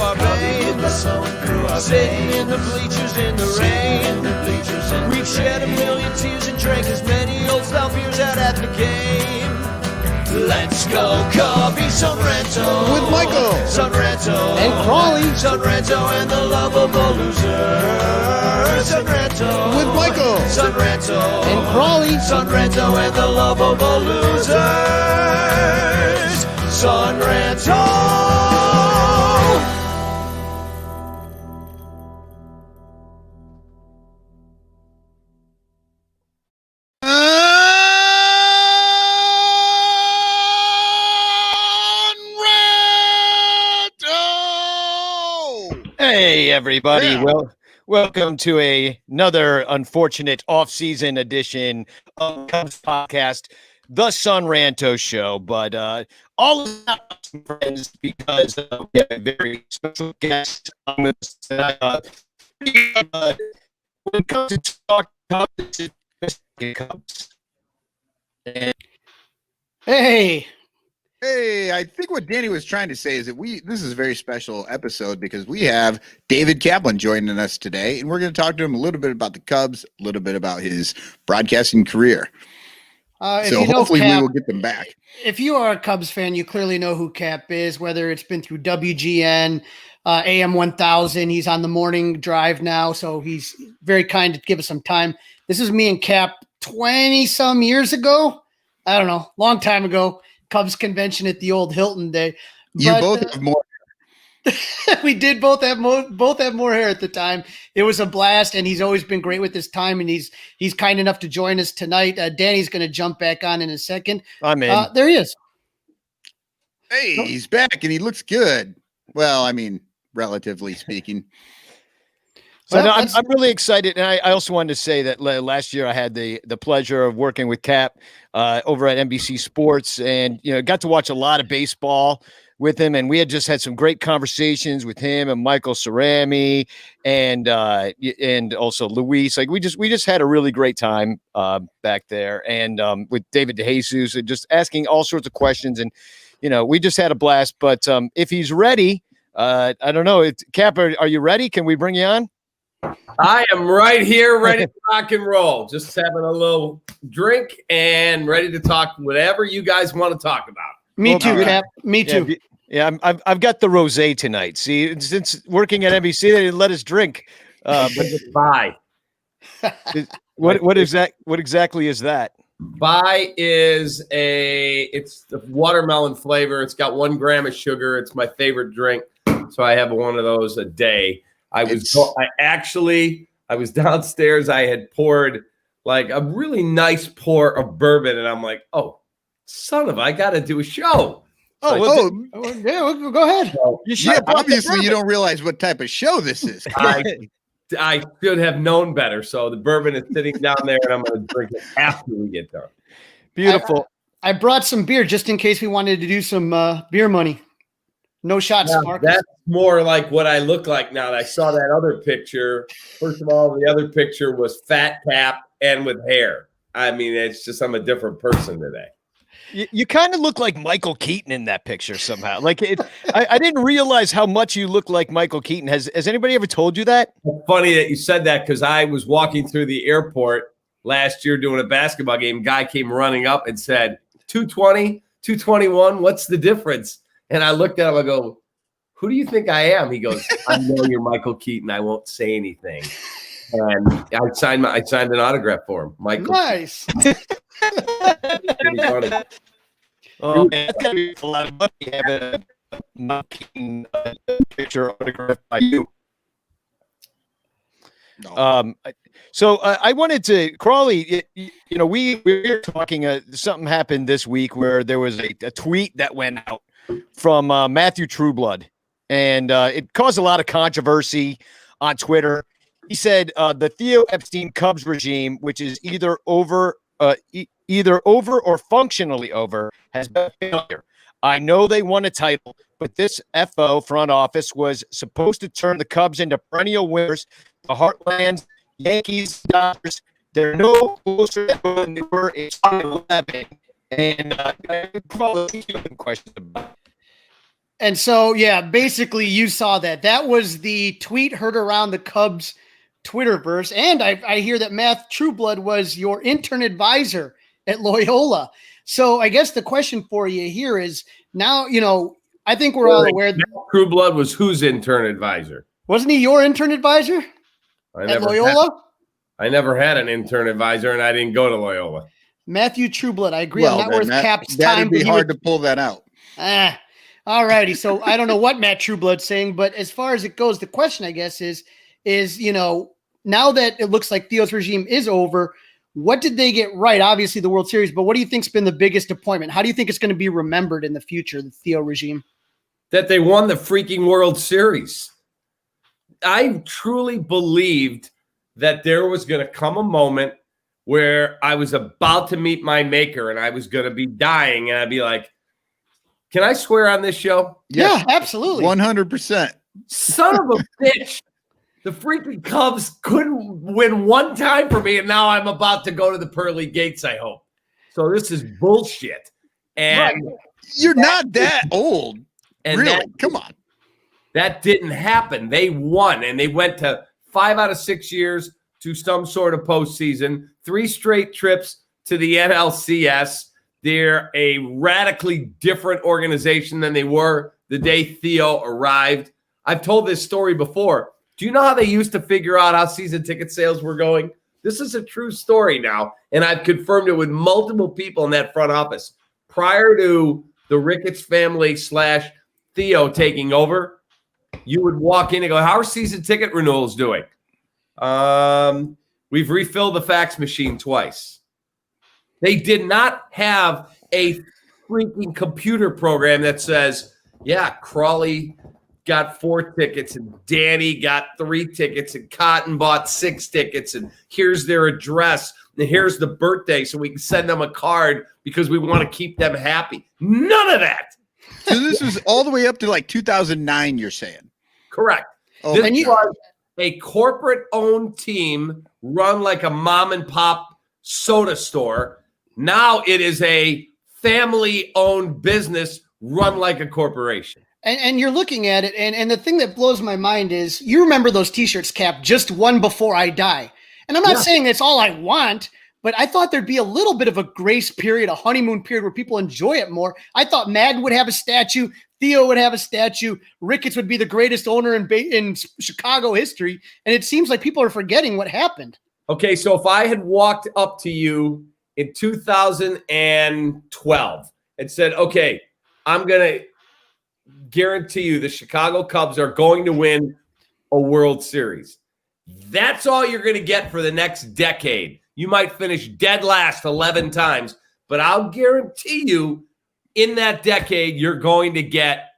our veins, sitting in the bleachers in the rain. We've shed a million tears and drank as many old style beers out at the game. Let's go Cubby, Son Ranto with Michael, Son Ranto and Crawley, Son Ranto and the lovable loser. Son Ranto with Michael, Son Ranto and Crawley, Son Ranto and the lovable losers. Son Ranto. Hey, everybody. Yeah. Welcome to another unfortunate off-season edition of Cubs podcast, the Son Ranto Show. But all of that, friends, because we have a very special guest on this tonight. When it comes to talk Cubs, Cubs. Hey, I think what Danny was trying to say is that this is a very special episode because we have David Kaplan joining us today, and we're going to talk to him a little bit about the Cubs, a little bit about his broadcasting career. So hopefully we will get them back. If you are a Cubs fan, you clearly know who Cap is, whether it's been through WGN, AM 1000. He's on the morning drive now, so he's very kind to give us some time. This is me and Cap 20-some years ago. I don't know, long time ago. Cubs convention at the old Hilton day. You both have more. We did both have more hair at the time. It was a blast, and he's always been great with his time, and he's kind enough to join us tonight. Danny's going to jump back on in a second. I'm in. There he is. Hey, he's back, and he looks good. Well, I mean, relatively speaking. So I'm really excited, and I also wanted to say that last year I had the pleasure of working with Cap over at NBC Sports, and got to watch a lot of baseball with him, and we had just had some great conversations with him and Michael Cerami and also Luis. Like we just had a really great time back there, and with David DeJesus, and just asking all sorts of questions, and we just had a blast. But if he's ready, I don't know. Cap, are you ready? Can we bring you on? I am right here, ready to rock and roll. Just having a little drink and ready to talk whatever you guys want to talk about. Me too, Cap. Me too. Yeah, I've got the rosé tonight. See, since working at NBC, they didn't let us drink. But bye. What exactly is that? Bye it's the watermelon flavor. It's got 1 gram of sugar. It's my favorite drink, so I have one of those a day. I was downstairs. I had poured like a really nice pour of bourbon, and I'm like, oh, I got to do a show. Yeah, go ahead. So, obviously, you don't realize what type of show this is. I should have known better. So the bourbon is sitting down there, and I'm going to drink it after we get done. Beautiful. I brought some beer just in case we wanted to do some beer money. No shots, Marcus. That's more like what I look like now that I saw that other picture. First of all, the other picture was fat Cap and with hair. I mean, it's just I'm a different person today. You kind of look like Michael Keaton in that picture somehow. Like I didn't realize how much you look like Michael Keaton. Has anybody ever told you that? It's funny that you said that because I was walking through the airport last year doing a basketball game. Guy came running up and said, 220, 221, what's the difference? And I looked at him, I go, who do you think I am? He goes, I know you're Michael Keaton. I won't say anything. And I signed an autograph for him. Michael. Nice. Oh, man, that's gotta be a lot of money to have a Keaton picture autograph by you. No. So I wanted to, Crawley, we were talking, something happened this week where there was a tweet that went out from Matthew Trueblood, and it caused a lot of controversy on Twitter. He said the Theo Epstein Cubs regime, which is either over or functionally over, has been a failure. I know they won a title, but this FO front office was supposed to turn the Cubs into perennial winners. The Heartlands, Yankees, Dodgers, they're no closer than they were in 2011. And probably questions about it. And so, yeah, basically you saw that. That was the tweet heard around the Cubs Twitterverse. And I hear that Matt Trueblood was your intern advisor at Loyola. So I guess the question for you here is now, I think we're all aware. Trueblood was whose intern advisor? Wasn't he your intern advisor at Loyola? I never had an intern advisor, and I didn't go to Loyola. Matthew Trueblood. I agree. I'm not worth Cap's time. That'd be hard to pull that out. All righty. So I don't know what Matt Trueblood's saying, but as far as it goes, the question, I guess, is now that it looks like Theo's regime is over, what did they get right? Obviously the World Series, but what do you think's been the biggest appointment? How do you think it's going to be remembered in the future, the Theo regime? That they won the freaking World Series. I truly believed that there was going to come a moment where I was about to meet my maker and I was going to be dying, and I'd be like, can I swear on this show? Yes. Yeah, absolutely. 100%. Son of a bitch. The freaking Cubs couldn't win one time for me, and now I'm about to go to the pearly gates, I hope. So this is bullshit. And you're not that old. And really? Come on. That didn't happen. They won, and they went to 5 out of 6 years to some sort of postseason, 3 straight trips to the NLCS. They're a radically different organization than they were the day Theo arrived. I've told this story before. Do you know how they used to figure out how season ticket sales were going? This is a true story now, and I've confirmed it with multiple people in that front office. Prior to the Ricketts family / Theo taking over, you would walk in and go, how are season ticket renewals doing? We've refilled the fax machine twice. They did not have a freaking computer program that says, yeah, Crawley got 4 tickets and Danny got 3 tickets and Cotton bought 6 tickets and here's their address and here's the birthday so we can send them a card because we want to keep them happy. None of that. So this was all the way up to like 2009, you're saying? Correct. Oh, this was a corporate-owned team run like a mom-and-pop soda store. Now it is a family-owned business run like a corporation. And you're looking at it, and the thing that blows my mind is you remember those T-shirts, Cap, just one before I die. And I'm not saying that's all I want, but I thought there'd be a little bit of a grace period, a honeymoon period where people enjoy it more. I thought Madden would have a statue. Theo would have a statue. Ricketts would be the greatest owner in Chicago history. And it seems like people are forgetting what happened. Okay, so if I had walked up to you in 2012 and said, okay, I'm going to guarantee you the Chicago Cubs are going to win a World Series. That's all you're going to get for the next decade. You might finish dead last 11 times, but I'll guarantee you in that decade, you're going to get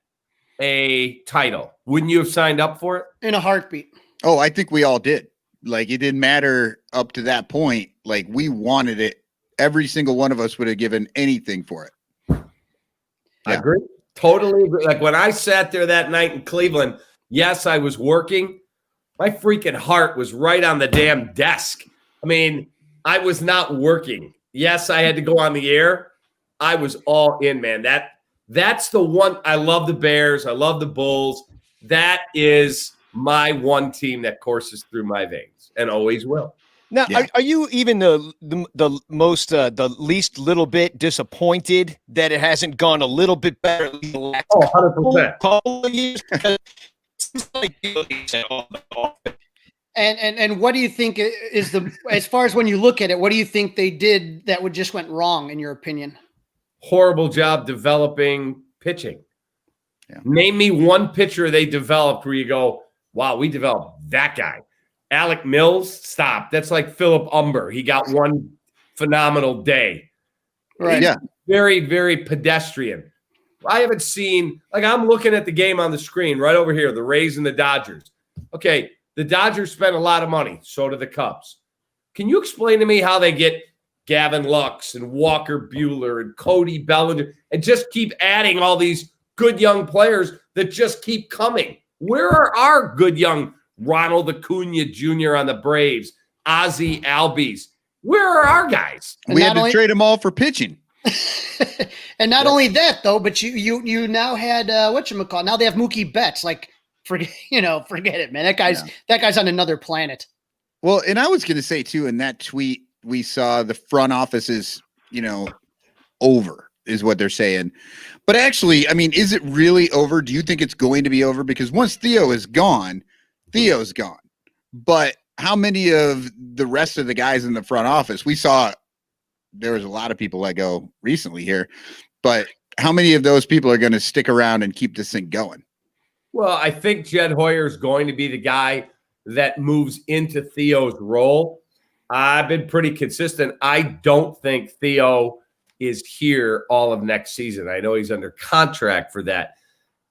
a title. Wouldn't you have signed up for it? In a heartbeat. Oh, I think we all did. Like, it didn't matter up to that point. Like, we wanted it. Every single one of us would have given anything for it. I agree. Totally agree. Like when I sat there that night in Cleveland, yes, I was working. My freaking heart was right on the damn desk. I mean, I was not working. Yes, I had to go on the air. I was all in, man. That's the one. I love the Bears. I love the Bulls. That is my one team that courses through my veins and always will. Now, are you even the most the least little bit disappointed that it hasn't gone a little bit better? The last 100%. couple of years? And what do you think is as far as when you look at it, what do you think they did that just went wrong in your opinion? Horrible job developing pitching. Yeah. Name me one pitcher they developed where you go, wow, we developed that guy. Alec Mills, stop. That's like Philip Umber. He got one phenomenal day. Right. Yeah. Very, very pedestrian. I haven't seen, like I'm looking at the game on the screen right over here, the Rays and the Dodgers. Okay, the Dodgers spent a lot of money. So do the Cubs. Can you explain to me how they get Gavin Lux and Walker Buehler and Cody Bellinger and just keep adding all these good young players that just keep coming? Where are our good young Ronald Acuna Jr. on the Braves, Ozzie Albies? Where are our guys? We had to trade them all for pitching. And not only that, though, but you now had whatchamacallit. Now they have Mookie Betts. Like, forget it, man. That guy's on another planet. Well, and I was going to say too, in that tweet, we saw the front office is, over is what they're saying. But actually, I mean, is it really over? Do you think it's going to be over? Because once Theo is gone, Theo's gone. But how many of the rest of the guys in the front office, we saw there was a lot of people let go recently here, but how many of those people are going to stick around and keep this thing going? Well, I think Jed Hoyer is going to be the guy that moves into Theo's role. I've been pretty consistent. I don't think Theo is here all of next season. I know he's under contract for that.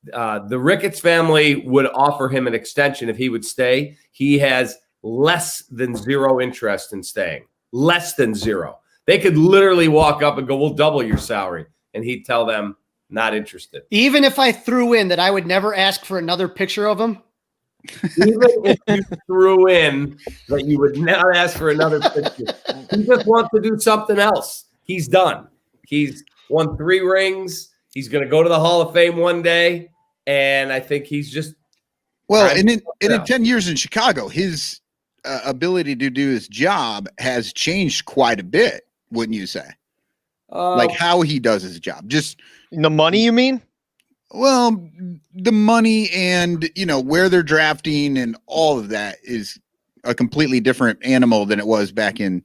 The Ricketts family would offer him an extension if he would stay. He has less than zero interest in staying. Less than zero. They could literally walk up and go, we'll double your salary. And he'd tell them, not interested. Even if I threw in that I would never ask for another picture of him? Even if you threw in that you would not ask for another picture. He just wants to do something else. He's done. He's won 3 rings. He's going to go to the Hall of Fame one day. And I think he's just. Well, and in 10 years in Chicago, his ability to do his job has changed quite a bit, wouldn't you say? Like how he does his job. Just the money, you mean? Well, the money and, where they're drafting and all of that is a completely different animal than it was back in,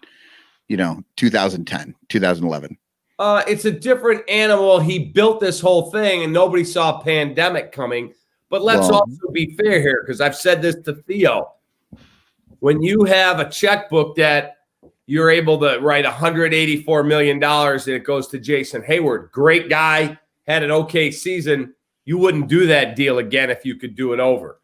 2010, 2011. It's a different animal. He built this whole thing and nobody saw a pandemic coming. But let's also be fair here, because I've said this to Theo. When you have a checkbook that you're able to write $184 million and it goes to Jason Hayward, great guy, had an okay season, you wouldn't do that deal again if you could do it over.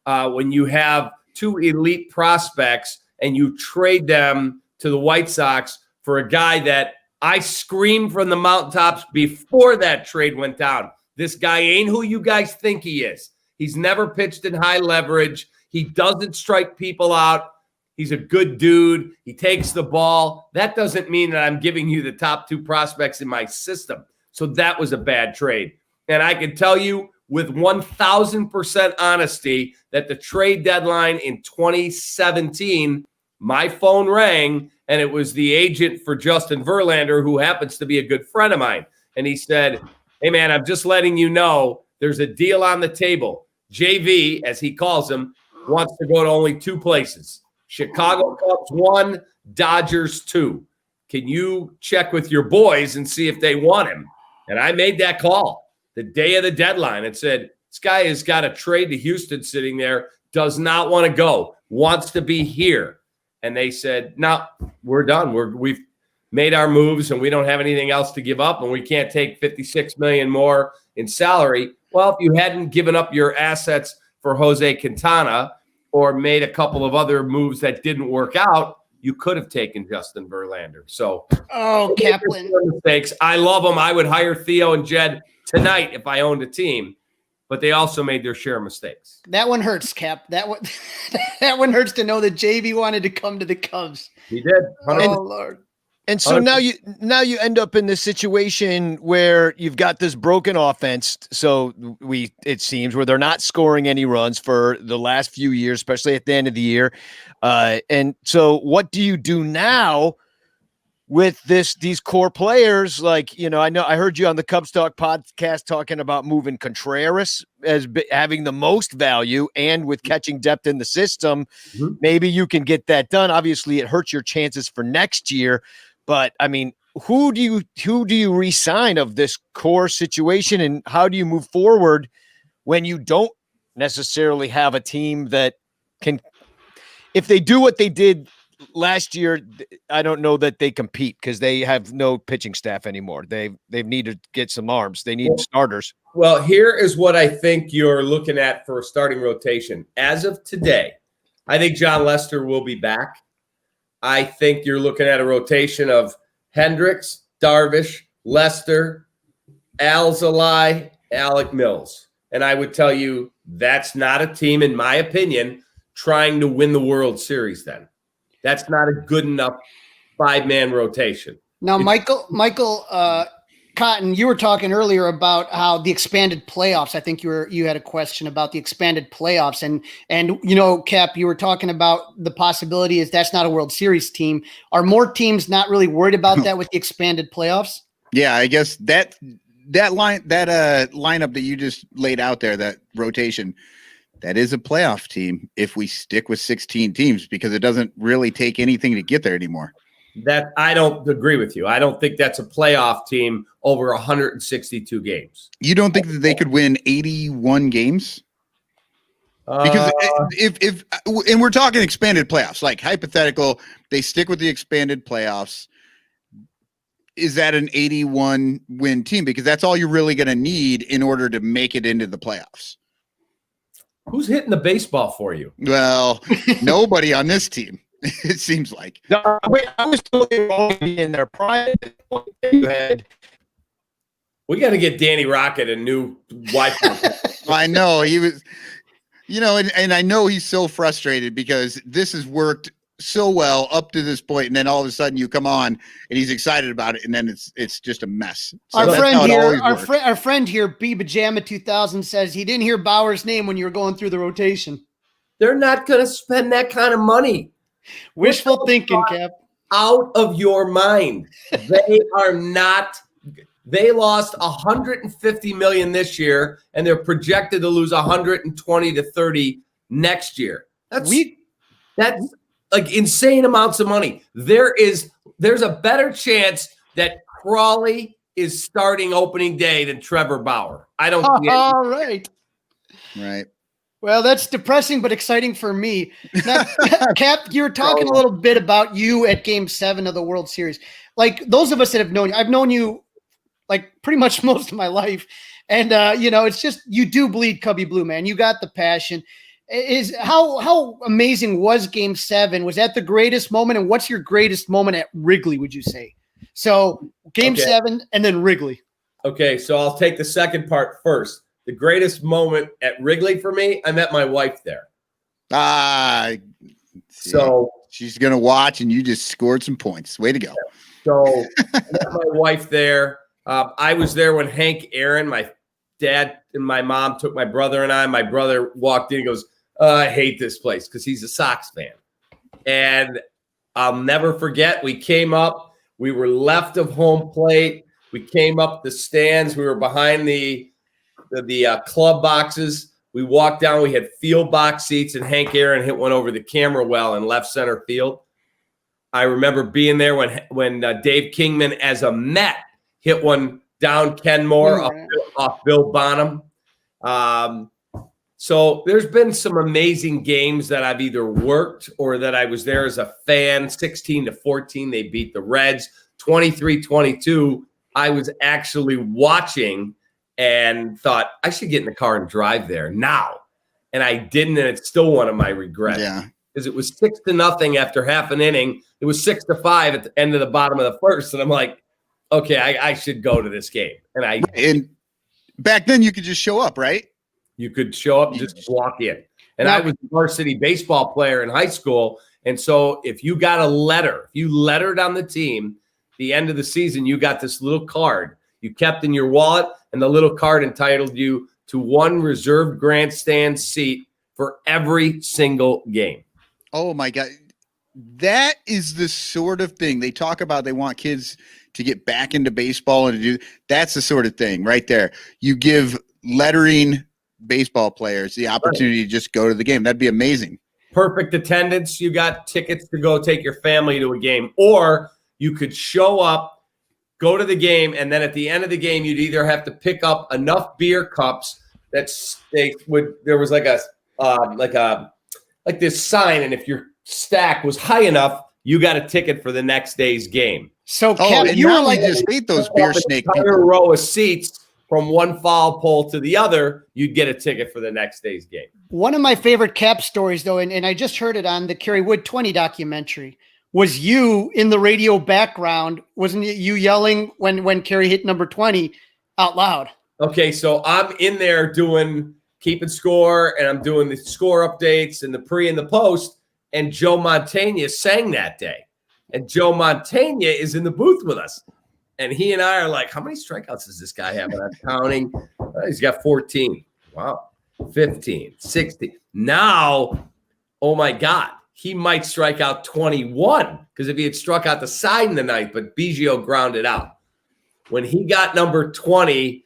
When you have 2 elite prospects and you trade them to the White Sox for a guy that I screamed from the mountaintops before that trade went down. This guy ain't who you guys think he is. He's never pitched in high leverage. He doesn't strike people out. He's a good dude. He takes the ball. That doesn't mean that I'm giving you the top 2 prospects in my system. So that was a bad trade. And I can tell you with 1,000% honesty that the trade deadline in 2017, my phone rang and it was the agent for Justin Verlander, who happens to be a good friend of mine. And he said, hey, man, I'm just letting you know there's a deal on the table. JV, as he calls him, wants to go to only 2 places. Chicago Cubs 1, Dodgers 2. Can you check with your boys and see if they want him? And I made that call the day of the deadline and said, this guy has got a trade to Houston sitting there, does not want to go, wants to be here. And they said, no, we're done. We've made our moves and we don't have anything else to give up and we can't take $56 million more in salary. Well, if you hadn't given up your assets for Jose Quintana or made a couple of other moves that didn't work out, you could have taken Justin Verlander. So, Kaplan. Mistakes. I love them. I would hire Theo and Jed tonight if I owned a team, but they also made their share of mistakes. That one hurts, Cap. That one hurts to know that JV wanted to come to the Cubs. He did. Oh, Lord. And so now you end up in this situation where you've got this broken offense. So it seems where they're not scoring any runs for the last few years, especially at the end of the year. And so what do you do now with these core players? Like, I heard you on the Cubs Talk podcast talking about moving Contreras as having the most value and with catching depth in the system. Mm-hmm. Maybe you can get that done. Obviously it hurts your chances for next year. But I mean, who do you re-sign of this core situation, and how do you move forward when you don't necessarily have a team that can, if they do what they did last year, I don't know that they compete because they have no pitching staff anymore. They need to get some arms. They need starters. Well, here is what I think you're looking at for a starting rotation. As of today, I think John Lester will be back. I think you're looking at a rotation of Hendricks, Darvish, Lester, Alzolay, Alec Mills. And I would tell you that's not a team, in my opinion, trying to win the World Series then. That's not a good enough 5-man rotation. Now, Michael Cotton, you were talking earlier about how the expanded playoffs. I think you had a question about the expanded playoffs, and Cap, you were talking about the possibility is that's not a World Series team. Are more teams not really worried about that with the expanded playoffs? Yeah, I guess that lineup that you just laid out there, that rotation, that is a playoff team if we stick with 16 teams, because it doesn't really take anything to get there anymore. That I don't agree with you. I don't think that's a playoff team over 162 games. You don't think that they could win 81 games? Because if and we're talking expanded playoffs, like hypothetical, they stick with the expanded playoffs. Is that an 81 win team? Because that's all you're really going to need in order to make it into the playoffs. Who's hitting the baseball for you? Well, nobody on this team. It seems like. No, wait, I was totally wrong in their prime. You had. We got to get Danny Rocket a new wife. I know he was, and I know he's so frustrated because this has worked so well up to this point, and then all of a sudden you come on and he's excited about it, and then it's just a mess. So our friend here, B Pajama 2000, says he didn't hear Bauer's name when you were going through the rotation. They're not going to spend that kind of money. Wishful thinking, Cap. Out of your mind. They are not. They lost $150 million this year, and they're projected to lose 120 to 30 next year. That's like insane amounts of money. There's a better chance that Crawley is starting opening day than Trevor Bauer. I don't. All right. Right. Well, that's depressing, but exciting for me. Now, Cap, you were talking a little bit about you at Game 7 of the World Series. Like those of us that have known you, I've known you like pretty much most of my life. And, it's just, you do bleed Cubby Blue, man. You got the passion. How amazing was Game 7? Was that the greatest moment? And what's your greatest moment at Wrigley, would you say? So Game 7 and then Wrigley. Okay, so I'll take the second part first. The greatest moment at Wrigley for me, I met my wife there. So she's going to watch, and you just scored some points. Way to go. So I met my wife there. I was there when Hank Aaron, my dad and my mom took my brother and I. My brother walked in and goes, I hate this place, because he's a Sox fan. And I'll never forget, we came up. We were left of home plate. We came up the stands. We were behind the club boxes. We walked down. We had field box seats, and Hank Aaron hit one over the camera well in left center field. I remember being there when Dave Kingman, as a Met, hit one down Kenmore off Bill Bonham. So there's been some amazing games that I've either worked or that I was there as a fan. 16-14, they beat the Reds. 23-22, I was actually watching and thought I should get in the car and drive there now. And I didn't, and it's still one of my regrets. Yeah. Because it was 6-0 after half an inning. It was 6-5 at the end of the bottom of the first. And I'm like, okay, I should go to this game. And back then you could just show up, right? You could show up and just walk in. And I was a varsity baseball player in high school. And so if you got a letter, if you lettered on the team, the end of the season, you got this little card you kept in your wallet, and the little card entitled you to one reserved grandstand seat for every single game. Oh my God. That is the sort of thing they talk about. They want kids to get back into baseball and to do. That's the sort of thing right there. You give lettering baseball players the opportunity to just go to the game. That'd be amazing. Perfect attendance. You got tickets to go take your family to a game, or you could show up, go to the game, and then at the end of the game, you'd either have to pick up enough beer cups there was like this sign, and if your stack was high enough, you got a ticket for the next day's game. So Kevin, you were like just ate those beer snake entire row of seats from one foul pole to the other, you'd get a ticket for the next day's game. One of my favorite Cap stories, though, and I just heard it on the Kerry Wood 20 documentary, was you in the radio background. Wasn't it you yelling when Kerry hit number 20 out loud? Okay, so I'm in there keeping score, and I'm doing the score updates and the pre and the post, and Joe Mantegna sang that day. And Joe Montaigne is in the booth with us. And he and I are like, how many strikeouts does this guy have? And I'm counting. He's got 14. Wow. 15, 16. Now, oh my God, he might strike out 21 because if he had struck out the side in the ninth, but Biggio grounded out. When he got number 20,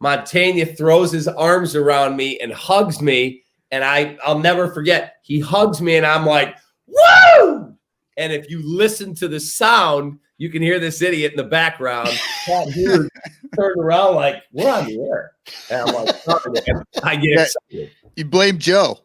Montaigne throws his arms around me and hugs me. And I'll never forget, he hugs me and I'm like, woo! And if you listen to the sound, you can hear this idiot in the background. Turned around like, we're on the air. And I'm like, oh, man. I get excited. You blame Joe.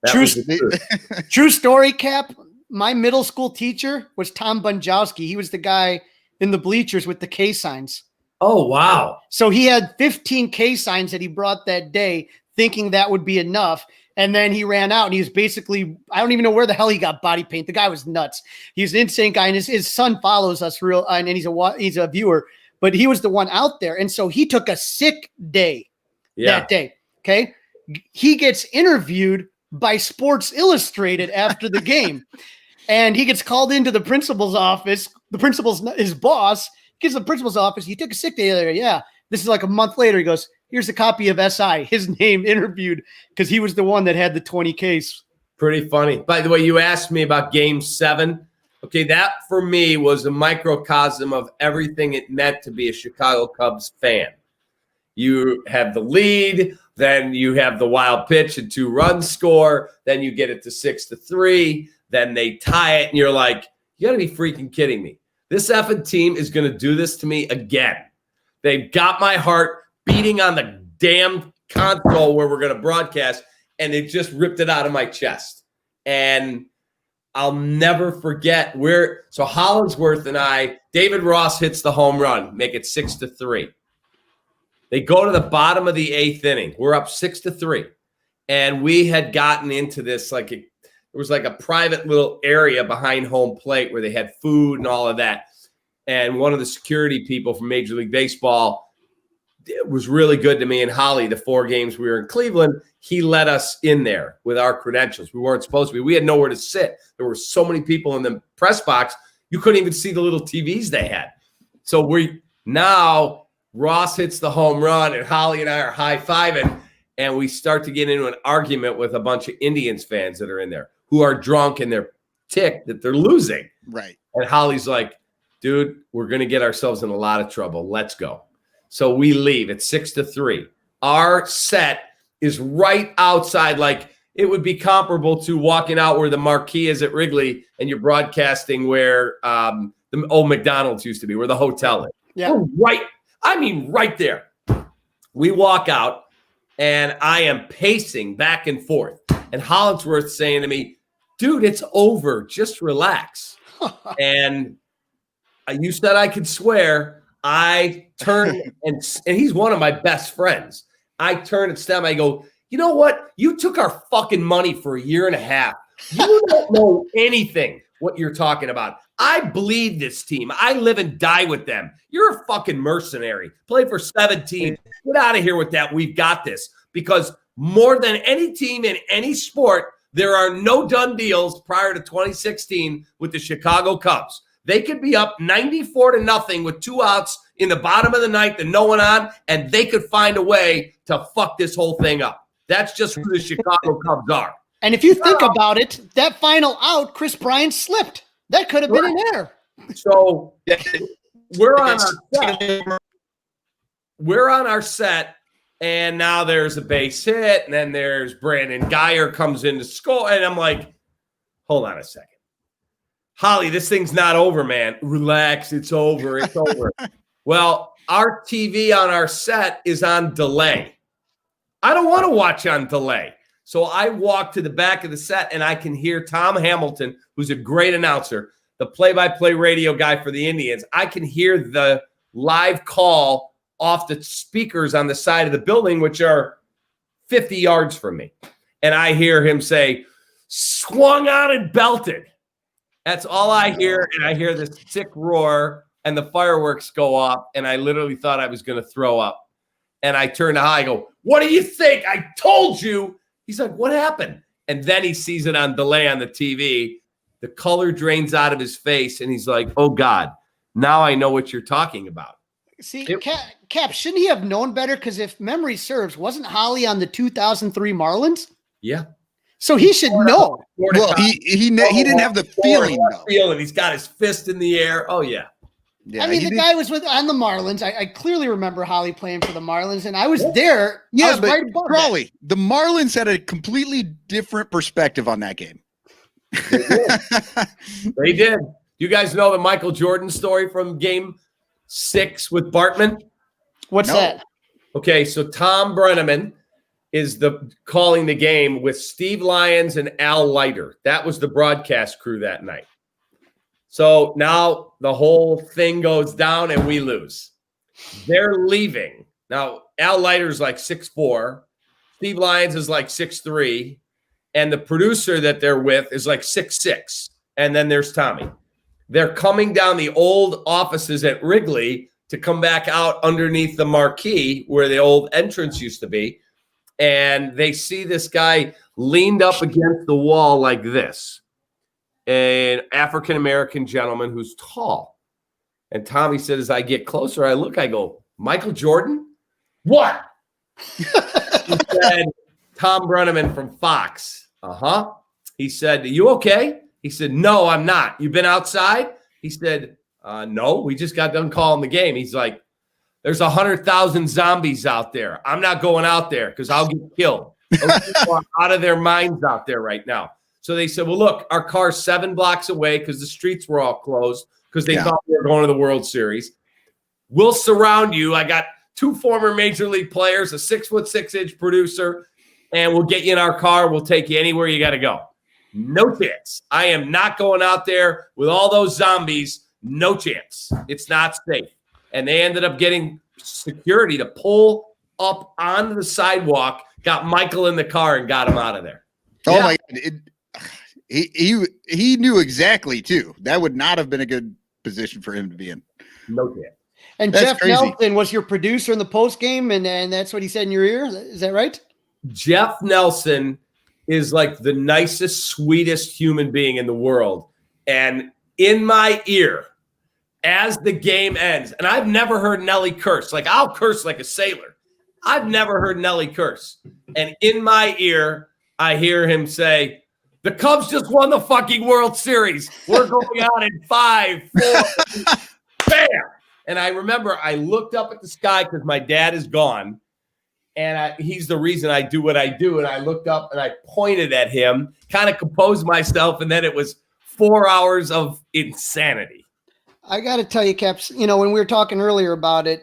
True story, Cap. My middle school teacher was Tom Bunjowski. He was the guy in the bleachers with the K signs. Oh, wow. So he had 15 K signs that he brought that day, thinking that would be enough. And then he ran out and he was basically, I don't even know where the hell he got body paint. The guy was nuts. He's an insane guy. And his son follows us and he's a viewer, but he was the one out there. And so he took a sick day that day. Okay. He gets interviewed by Sports Illustrated after the game and he gets called into the principal's office. The principal's his boss gets to the principal's office. You took a sick day there. Yeah. This is like a month later. He goes, here's a copy of SI, his name interviewed, because he was the one that had the 20 case. Pretty funny. By the way, you asked me about Game 7. Okay, that for me was a microcosm of everything it meant to be a Chicago Cubs fan. You have the lead, then you have the wild pitch and 2-run score, then you get it to 6-3, then they tie it, and you're like, you got to be freaking kidding me. This effing team is going to do this to me again. They've got my heart beating on the damn console where we're going to broadcast, and it just ripped it out of my chest. And I'll never forget so Hollingsworth and David Ross hits the home run, make it 6-3. They go to the bottom of the 8th inning. We're up 6-3. And we had gotten into this, there was like a private little area behind home plate where they had food and all of that. And one of the security people from Major League Baseball was really good to me and Holly. The 4 games we were in Cleveland, he let us in there with our credentials. We weren't supposed to be. We had nowhere to sit. There were so many people in the press box, you couldn't even see the little TVs they had. So now Ross hits the home run, and Holly and I are high-fiving, and we start to get into an argument with a bunch of Indians fans that are in there who are drunk and they're ticked that they're losing. Right. And Holly's like, dude, we're going to get ourselves in a lot of trouble. Let's go. So we leave at 6-3. Our set is right outside. Like it would be comparable to walking out where the marquee is at Wrigley and you're broadcasting where the old McDonald's used to be, where the hotel is. Yeah. Right there. We walk out and I am pacing back and forth. And Hollingsworth saying to me, dude, it's over. Just relax. And you said I could swear. I turn and he's one of my best friends. I turn and stem. I go, you know what? You took our fucking money for 1.5 years. You don't know anything what you're talking about. I bleed this team. I live and die with them. You're a fucking mercenary. Play for 17. Get out of here with that. We've got this. Because more than any team in any sport, there are no done deals prior to 2016 with the Chicago Cubs. They could be up 94-0 with 2 outs in the bottom of the ninth and no one on, and they could find a way to fuck this whole thing up. That's just who the Chicago Cubs are. And if you think about it, that final out, Chris Bryant slipped. That could have been an error. So we're on our set, and now there's a base hit, and then there's Brandon Geyer comes in to score, and I'm like, hold on a second. Holly, this thing's not over, man. Relax. It's over. It's over. Well, our TV on our set is on delay. I don't want to watch on delay. So I walk to the back of the set and I can hear Tom Hamilton, who's a great announcer, the play-by-play radio guy for the Indians. I can hear the live call off the speakers on the side of the building, which are 50 yards from me. And I hear him say, swung on and belted. That's all I hear, and I hear this sick roar, and the fireworks go off, and I literally thought I was going to throw up. And I turn to Holly, I go, what do you think? I told you. He's like, what happened? And then he sees it on delay on the TV. the color drains out of his face, and he's like, oh, God, now I know what you're talking about. See, Cap, shouldn't he have known better? Because if memory serves, wasn't Holly on the 2003 Marlins? Yeah. So he should know. Well, he didn't have the feeling, though. He's got his fist in the air. Oh, yeah. Yeah, I mean, the guy was on the Marlins. I clearly remember Holly playing for the Marlins, and I was there. Yeah, but right Crawley, the Marlins had a completely different perspective on that game. They did. You guys know the Michael Jordan story from Game 6 with Bartman? What's that? Okay, so Tom Brenneman is calling the game with Steve Lyons and Al Leiter. That was the broadcast crew that night. So now the whole thing goes down and we lose. They're leaving. Now, Al Leiter's like 6'4". Steve Lyons is like 6'3". And the producer that they're with is like 6'6". And then there's Tommy. They're coming down the old offices at Wrigley to come back out underneath the marquee where the old entrance used to be. And they see this guy leaned up against the wall like this. An African-American gentleman who's tall. And Tommy said, as I get closer, I look, I go, Michael Jordan? What? He said, Tom Brenneman from Fox. Uh-huh. He said, are you okay? He said, no, I'm not. You been outside? He said, no, we just got done calling the game. He's like, there's 100,000 zombies out there. I'm not going out there because I'll get killed. Those people are out of their minds out there right now. So they said, well, look, our car's 7 blocks away because the streets were all closed because they thought we were going to the World Series. We'll surround you. I got 2 former major league players, a 6'6" producer, and we'll get you in our car. We'll take you anywhere you got to go. No chance. I am not going out there with all those zombies. No chance. It's not safe. And they ended up getting security to pull up onto the sidewalk, got Michael in the car, and got him out of there. Oh, my God. He knew exactly, too. That would not have been a good position for him to be in. No chance. And That's Jeff crazy. Nelson was your producer in the post game, and that's what he said in your ear. Is that right? Jeff Nelson is like the nicest, sweetest human being in the world. And in my ear, as the game ends, and I've never heard Nelly curse. Like, I'll curse like a sailor. I've never heard Nelly curse. And in my ear, I hear him say, the Cubs just won the fucking World Series. We're going out in 5, 4, bam. And I remember I looked up at the sky because my dad is gone. And he's the reason I do what I do. And I looked up and I pointed at him, kind of composed myself. And then it was 4 hours of insanity. I got to tell you, Caps, when we were talking earlier about it,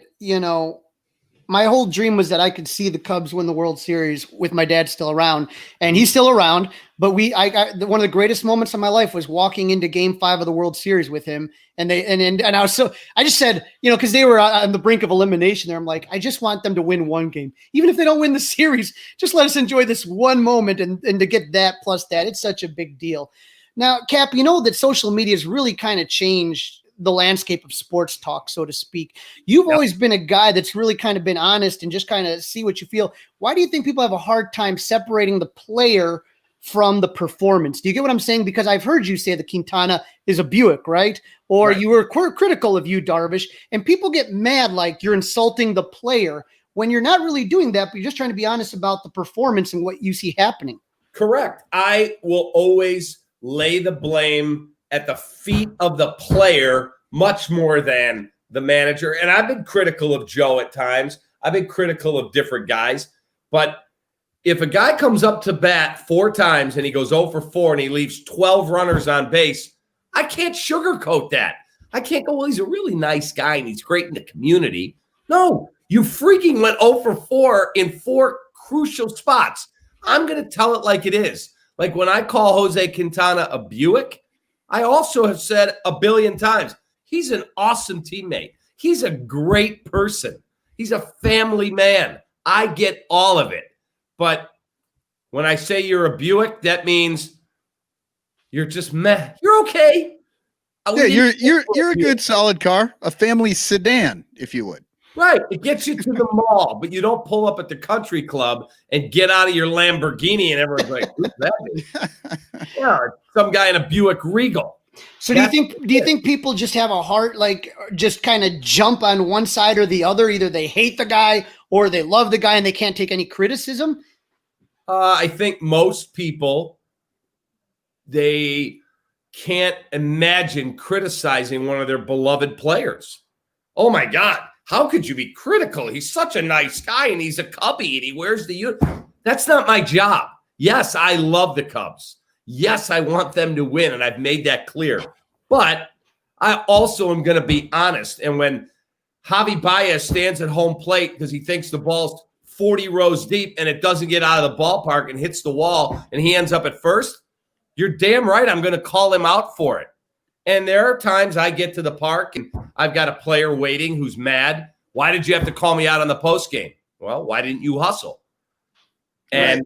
my whole dream was that I could see the Cubs win the World Series with my dad still around, and he's still around. But one of the greatest moments of my life was walking into Game 5 of the World Series with him, and I just said, because they were on the brink of elimination there. I'm like, I just want them to win one game, even if they don't win the series. Just let us enjoy this one moment, and to get that plus that, it's such a big deal. Now, Cap, that social media has really kind of changed the landscape of sports talk, so to speak. You've always been a guy that's really kind of been honest and just kind of see what you feel. Why do you think people have a hard time separating the player from the performance? Do you get what I'm saying? Because I've heard you say that Quintana is a Buick, right? Or you were critical of you, Darvish, and people get mad like you're insulting the player when you're not really doing that, but you're just trying to be honest about the performance and what you see happening. Correct. I will always lay the blame at the feet of the player much more than the manager. And I've been critical of Joe at times. I've been critical of different guys. But if a guy comes up to bat 4 times and he goes 0 for 4 and he leaves 12 runners on base, I can't sugarcoat that. I can't go, well, he's a really nice guy and he's great in the community. No, you freaking went 0 for 4 in 4 crucial spots. I'm going to tell it like it is. Like when I call Jose Quintana a Buick, I also have said a billion times, he's an awesome teammate. He's a great person. He's a family man. I get all of it. But when I say you're a Buick, that means you're just meh. You're okay. Yeah, you're a good solid car, a family sedan, if you would. Right. It gets you to the mall, but you don't pull up at the country club and get out of your Lamborghini and everyone's like, who's that? Yeah, some guy in a Buick Regal. So do you think people just have a heart, like just kind of jump on one side or the other? Either they hate the guy or they love the guy and they can't take any criticism? I think most people, they can't imagine criticizing one of their beloved players. Oh my God, how could you be critical? He's such a nice guy and he's a Cubby and he wears the uniform. That's not my job. Yes, I love the Cubs. Yes, I want them to win, and I've made that clear. But I also am going to be honest. And when Javi Baez stands at home plate because he thinks the ball's 40 rows deep and it doesn't get out of the ballpark and hits the wall and he ends up at first, you're damn right I'm going to call him out for it. And there are times I get to the park and I've got a player waiting who's mad. Why did you have to call me out on the post game? Well, why didn't you hustle? And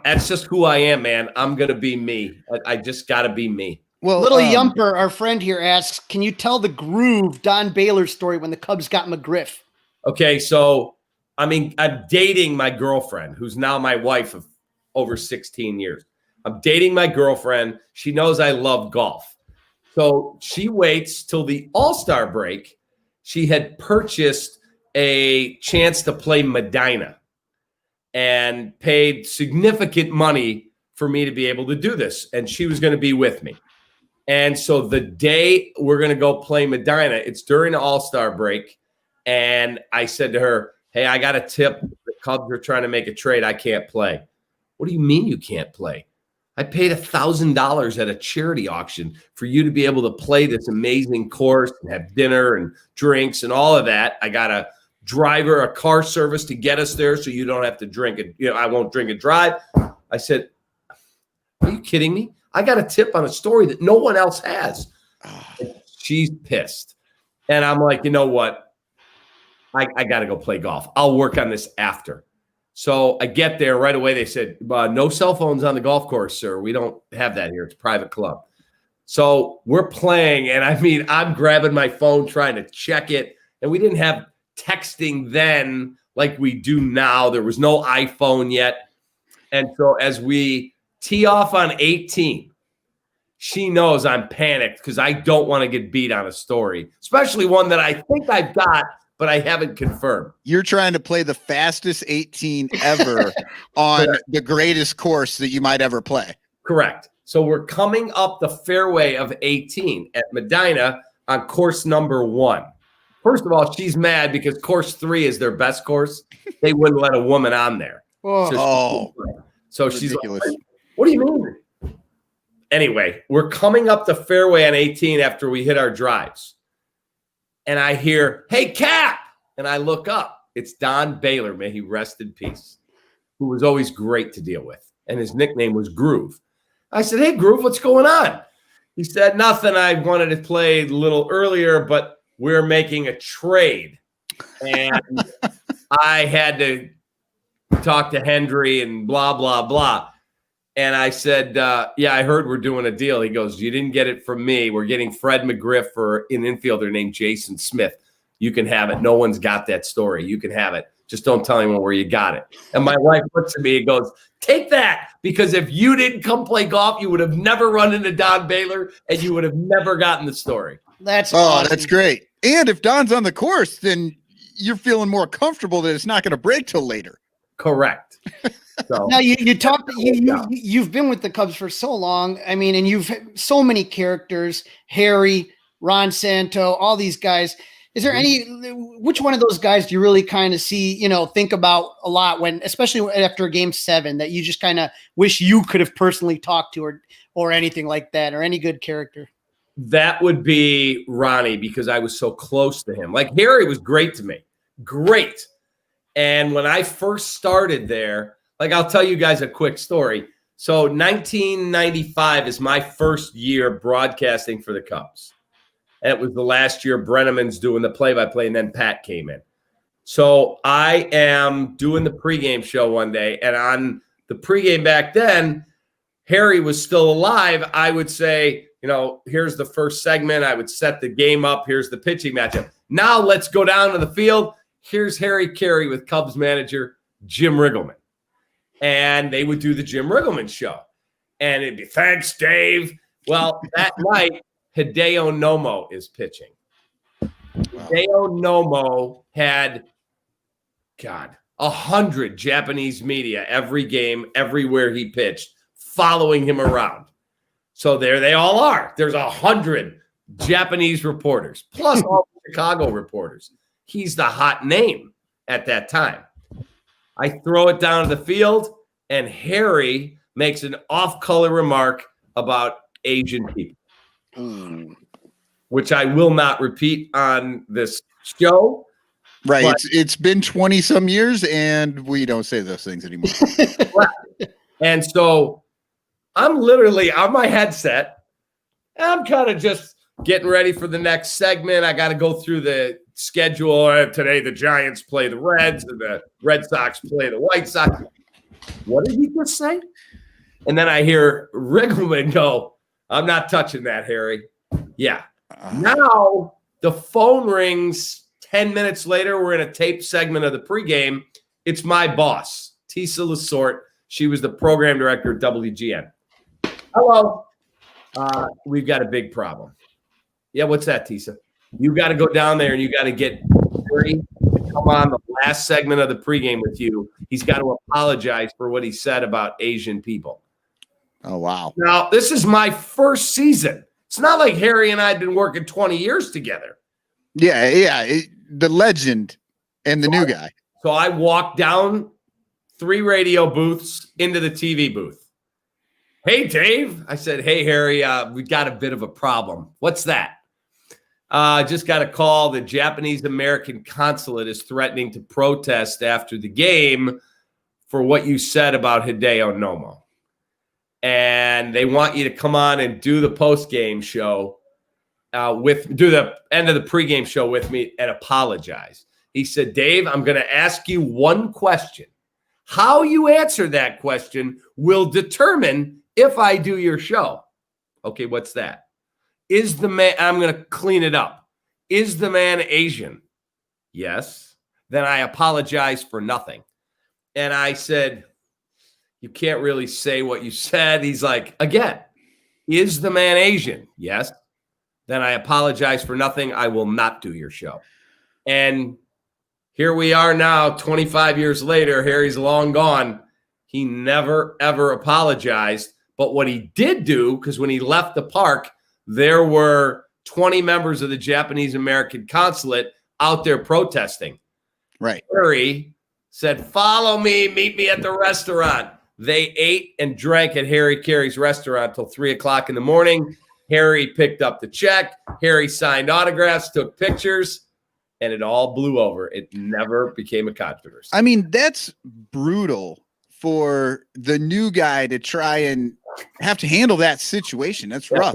that's just who I am, man. I'm going to be me. I just got to be me. Well, Little Yumper, our friend here, asks, can you tell the Groove Don Baylor story when the Cubs got McGriff? Okay, so, I'm dating my girlfriend, who's now my wife of over 16 years. I'm dating my girlfriend. She knows I love golf. So she waits till the All-Star break. She had purchased a chance to play Medina and paid significant money for me to be able to do this. And she was going to be with me. And so the day we're going to go play Medina, it's during the All-Star break. And I said to her, hey, I got a tip. The Cubs are trying to make a trade. I can't play. What do you mean you can't play? I paid $1,000 at a charity auction for you to be able to play this amazing course and have dinner and drinks and all of that. I got a driver, a car service to get us there so you don't have to drink it. I won't drink and drive. I said, are you kidding me? I got a tip on a story that no one else has. She's pissed. And I'm like, you know what? I got to go play golf. I'll work on this after. So I get there right away. They said, no cell phones on the golf course, sir. We don't have that here. It's a private club. So we're playing. And I'm grabbing my phone, trying to check it. And we didn't have texting then like we do now. There was no iPhone yet. And so as we tee off on 18, she knows I'm panicked because I don't want to get beat on a story, especially one that I think I've got, but I haven't confirmed. You're trying to play the fastest 18 ever on the greatest course that you might ever play. Correct. So we're coming up the fairway of 18 at Medina on course number 1. First of all, she's mad because course 3 is their best course. They wouldn't let a woman on there. So she's ridiculous. Like, what do you mean? Anyway, we're coming up the fairway on 18 after we hit our drives. And I hear, hey, Cap! And I look up. It's Don Baylor, may he rest in peace, who was always great to deal with. And his nickname was Groove. I said, hey, Groove, what's going on? He said, nothing. I wanted to play a little earlier, but we're making a trade. And I had to talk to Hendry and blah, blah, blah. And I said, yeah, I heard we're doing a deal. He goes, you didn't get it from me. We're getting Fred McGriff for an infielder named Jason Smith. You can have it. No one's got that story. You can have it. Just don't tell anyone where you got it. And my wife looks at me and goes, take that. Because if you didn't come play golf, you would have never run into Don Baylor and you would have never gotten the story. That's awesome. That's great. And if Don's on the course, then you're feeling more comfortable that it's not going to break till later. Correct. So now you've been with the Cubs for so long. I mean, and you've so many characters, Harry, Ron Santo, all these guys. Is there which one of those guys do you really kind of see, think about a lot when, especially after Game 7, that you just kind of wish you could have personally talked to or anything like that, or any good character? That would be Ronnie, because I was so close to him. Like Harry was great to me. Great. And when I first started there, I'll tell you guys a quick story. So 1995 is my first year broadcasting for the Cubs. And it was the last year Brenneman's doing the play-by-play, and then Pat came in. So I am doing the pregame show one day, and on the pregame back then, Harry was still alive. I would say, here's the first segment. I would set the game up. Here's the pitching matchup. Now let's go down to the field here's Harry Carey with Cubs manager Jim Riggleman. And they would do the Jim Riggleman show. And it'd be, thanks, Dave. Well, that night, Hideo Nomo is pitching. Wow. Hideo Nomo had, 100 Japanese media every game, everywhere he pitched, following him around. So there they all are. There's 100 Japanese reporters, plus all the Chicago reporters. He's the hot name at that time. I throw it down to the field, and Harry makes an off-color remark about Asian people, which I will not repeat on this show. Right. It's been 20 some years and we don't say those things anymore. And so I'm literally on my headset. I'm kind of just getting ready for the next segment. I got to go through the schedule. Today, the Giants play the Reds and the Red Sox play the White Sox. What did he just say? And then I hear Riggleman go, I'm not touching that, Harry. Yeah. Now the phone rings 10 minutes later. We're in a tape segment of the pregame. It's my boss, Tisa Lasorte. She was the program director at WGN. Hello. We've got a big problem. Yeah, what's that, Tisa? You got to go down there and you got to get Harry to come on the last segment of the pregame with you. He's got to apologize for what he said about Asian people. Oh, wow. Now, this is my first season. It's not like Harry and I had been working 20 years together. Yeah. The legend and the new guy. So I walked down 3 radio booths into the TV booth. Hey, Dave. I said, hey, Harry, we got a bit of a problem. What's that? Just got a call. The Japanese American consulate is threatening to protest after the game for what you said about Hideo Nomo. And they want you to come on and do the post-game show do the end of the pregame show with me and apologize. He said, Dave, I'm going to ask you one question. How you answer that question will determine if I do your show. Okay, what's that? Is the man, I'm going to clean it up. Is the man Asian? Yes. Then I apologize for nothing. And I said, you can't really say what you said. He's like, again, is the man Asian? Yes. Then I apologize for nothing. I will not do your show. And here we are now, 25 years later. Harry's long gone. He never, ever apologized. But what he did do, because when he left the park, there were 20 members of the Japanese American consulate out there protesting. Right. Harry said, follow me, meet me at the restaurant. They ate and drank at Harry Carey's restaurant till 3 o'clock in the morning. Harry picked up the check. Harry signed autographs, took pictures, and it all blew over. It never became a controversy. I mean, that's brutal for the new guy to try and have to handle that situation. That's rough.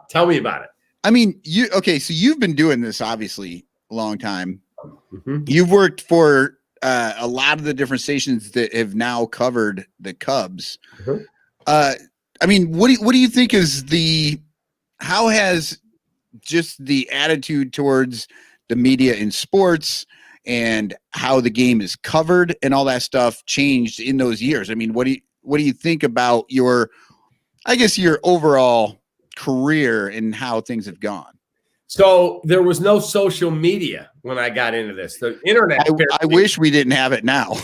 Tell me about it. I mean, so you've been doing this obviously a long time. Mm-hmm. You've worked for a lot of the different stations that have now covered the Cubs. Mm-hmm. I mean, what do you think is how has just the attitude towards the media in sports and how the game is covered and all that stuff changed in those years? I mean, what do you think about your overall career and how things have gone? So there was no social media when I got into this. The internet. I wish we didn't have it now.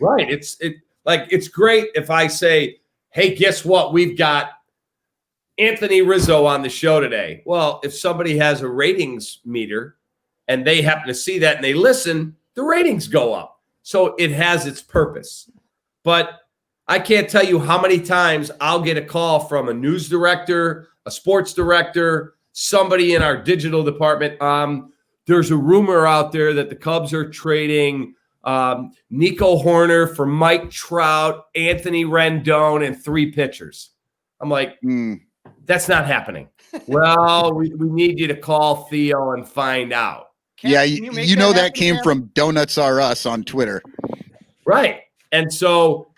Right. It's great if I say, hey, guess what? We've got Anthony Rizzo on the show today. Well, if somebody has a ratings meter and they happen to see that and they listen, the ratings go up. So it has its purpose. But I can't tell you how many times I'll get a call from a news director, a sports director, somebody in our digital department. There's a rumor out there that the Cubs are trading Nico Horner for Mike Trout, Anthony Rendon, and 3 pitchers. I'm like, that's not happening. Well, we need you to call Theo and find out. You know that came from Donuts R Us on Twitter. Right. And so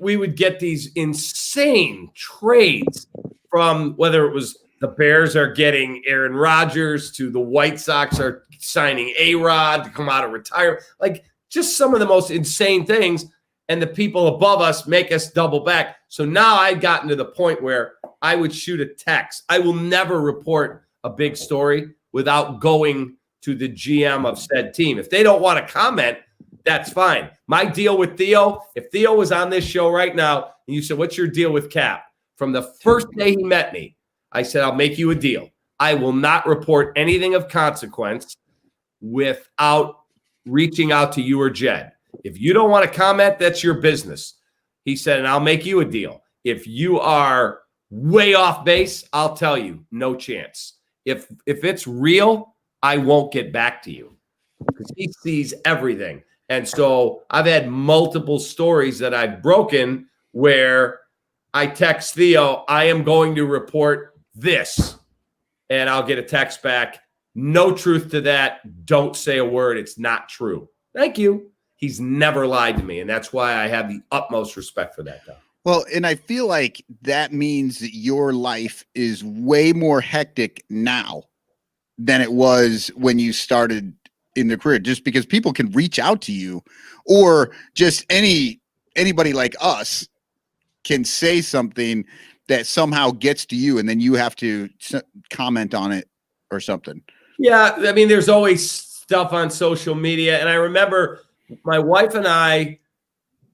we would get these insane trades from whether it was the Bears are getting Aaron Rodgers to the White Sox are signing A-Rod to come out of retirement. Like just some of the most insane things. And the people above us make us double back. So now I've gotten to the point where I would shoot a text. I will never report a big story without going to the GM of said team. If they don't want to comment, that's fine. My deal with Theo, if Theo was on this show right now and you said, what's your deal with Cap? From the first day he met me, I said, I'll make you a deal. I will not report anything of consequence without reaching out to you or Jed. If you don't want to comment, that's your business. He said, and I'll make you a deal. If you are way off base, I'll tell you, no chance. If it's real, I won't get back to you because he sees everything. And so I've had multiple stories that I've broken where I text Theo, I am going to report this. And I'll get a text back. No truth to that. Don't say a word. It's not true. Thank you. He's never lied to me. And that's why I have the utmost respect for that guy. Well, and I feel like that means that your life is way more hectic now than it was when you started in the career, just because people can reach out to you or just anybody like us can say something that somehow gets to you and then you have to comment on it or something. Yeah. I mean, there's always stuff on social media. And I remember my wife and I,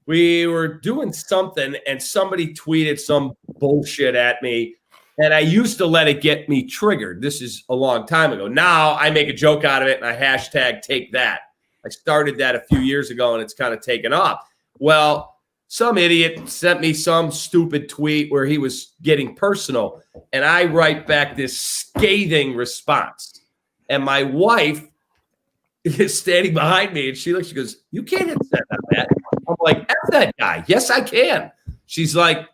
we were doing something and somebody tweeted some bullshit at me. And I used to let it get me triggered. This is a long time ago. Now I make a joke out of it and I hashtag take that. I started that a few years ago and it's kind of taken off. Well, some idiot sent me some stupid tweet where he was getting personal. And I write back this scathing response. And my wife is standing behind me and she looks, she goes, you can't hit send on that. I'm like, F that guy. Yes, I can. She's like,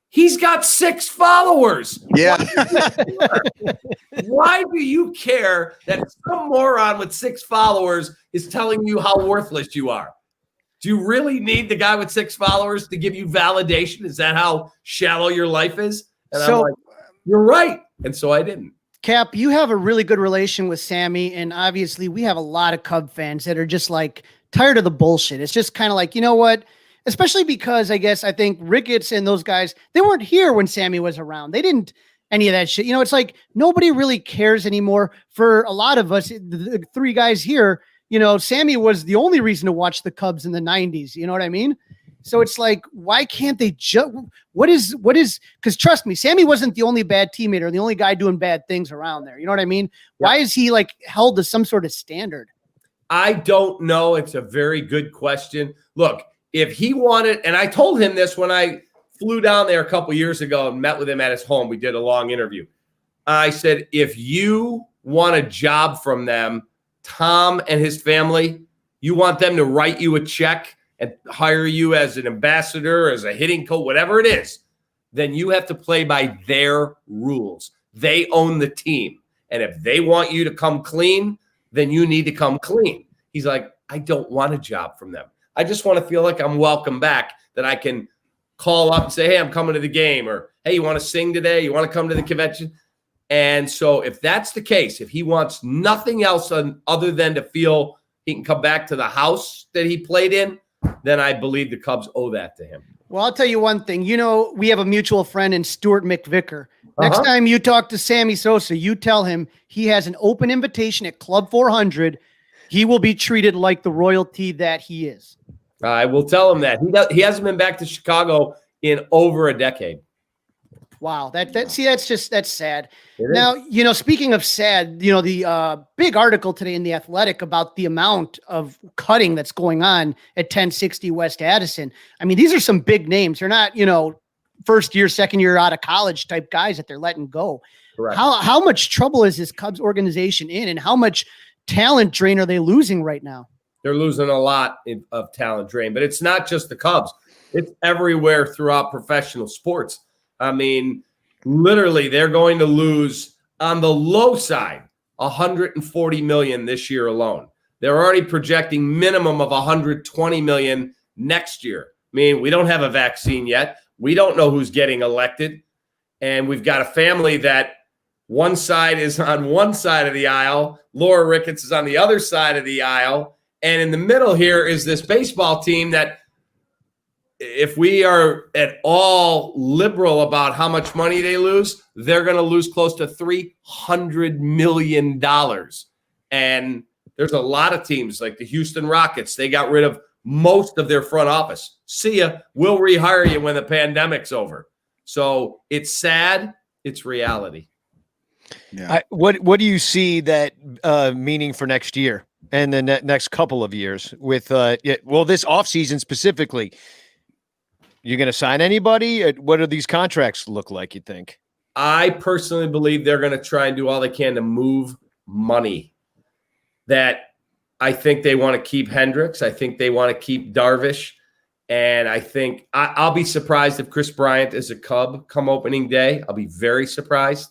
he's got 6 followers. Yeah. Why do you care that some moron with 6 followers is telling you how worthless you are? Do you really need the guy with 6 followers to give you validation? Is that how shallow your life is? And I'm like, you're right. And so I didn't. Cap, you have a really good relation with Sammy, and obviously we have a lot of Cub fans that are just like tired of the bullshit. It's just kind of like, you know what? Especially because I think Ricketts and those guys, they weren't here when Sammy was around. They didn't any of that shit. You know, it's like nobody really cares anymore. For a lot of us, the 3 guys here, you know, Sammy was the only reason to watch the Cubs in the 90s. You know what I mean? So it's like, why can't they just, what is, because trust me, Sammy wasn't the only bad teammate or the only guy doing bad things around there. You know what I mean? Yeah. Why is he like held to some sort of standard? I don't know. It's a very good question. Look, if he wanted, and I told him this when I flew down there a couple years ago and met with him at his home, we did a long interview. I said, if you want a job from them, Tom and his family, you want them to write you a check and hire you as an ambassador, as a hitting coach, whatever it is, then you have to play by their rules. They own the team. And if they want you to come clean, then you need to come clean. He's like, I don't want a job from them. I just want to feel like I'm welcome back, that I can call up and say, hey, I'm coming to the game, or, hey, you want to sing today? You want to come to the convention? And so if that's the case, if he wants nothing else other than to feel he can come back to the house that he played in, then I believe the Cubs owe that to him. Well, I'll tell you one thing. You know, we have a mutual friend in Stuart McVicker. Next time you talk to Sammy Sosa, you tell him he has an open invitation at Club 400. He will be treated like the royalty that he is. I will tell him that. He hasn't been back to Chicago in over a decade. Wow. That's sad. Now, you know, speaking of sad, you know, the big article today in The Athletic about the amount of cutting that's going on at 1060 West Addison. I mean, these are some big names. They're not, you know, first year, second year out of college type guys that they're letting go. Correct. How much trouble is this Cubs organization in, and how much talent drain are they losing right now? They're losing a lot of talent drain, but it's not just the Cubs. It's everywhere throughout professional sports. I mean, literally, they're going to lose on the low side $140 million this year alone. They're already projecting minimum of $120 million next year. I mean, we don't have a vaccine yet. We don't know who's getting elected. And we've got a family that One side is on one side of the aisle. Laura Ricketts is on the other side of the aisle. And in the middle here is this baseball team that, if we are at all liberal about how much money they lose, they're going to lose close to $300 million. And there's a lot of teams like the Houston Rockets. They got rid of most of their front office. See ya. We'll rehire you when the pandemic's over. So it's sad. It's reality. Yeah. What do you see that meaning for next year and the next couple of years with this offseason specifically? You going to sign anybody? What do these contracts look like, you think? I personally believe they're going to try and do all they can to move money. That I think they want to keep Hendricks. I think they want to keep Darvish. And I think I'll be surprised if Chris Bryant is a Cub come opening day. I'll be very surprised.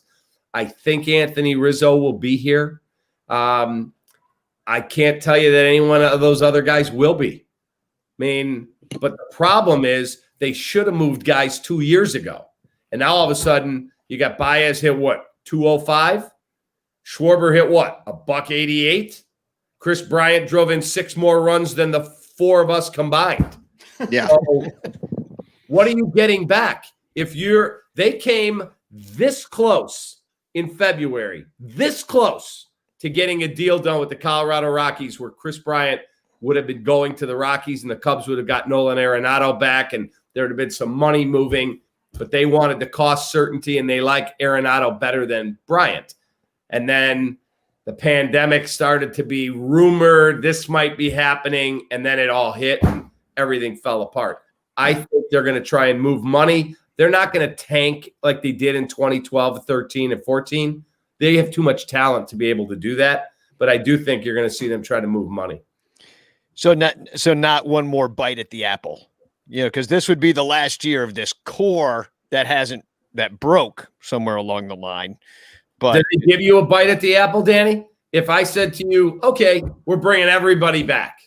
I think Anthony Rizzo will be here. I can't tell you that any one of those other guys will be. I mean, but the problem is they should have moved guys 2 years ago. And now all of a sudden you got Baez hit what? 205? Schwarber hit what? $188? Chris Bryant drove in 6 more runs than the 4 of us combined. Yeah. So what are you getting back? They came this close in February, this close to getting a deal done with the Colorado Rockies where Chris Bryant would have been going to the Rockies and the Cubs would have got Nolan Arenado back and there would have been some money moving, but they wanted the cost certainty and they like Arenado better than Bryant. And then the pandemic started to be rumored, this might be happening, and then it all hit and everything fell apart. I think they're going to try and move money. They're not going to tank like they did in 2012, 13, and 14. They have too much talent to be able to do that, but I do think you're going to see them try to move money. So not one more bite at the apple, because this would be the last year of this core that broke somewhere along the line. But did they give you a bite at the apple, Danny? If I said to you, okay, we're bringing everybody back,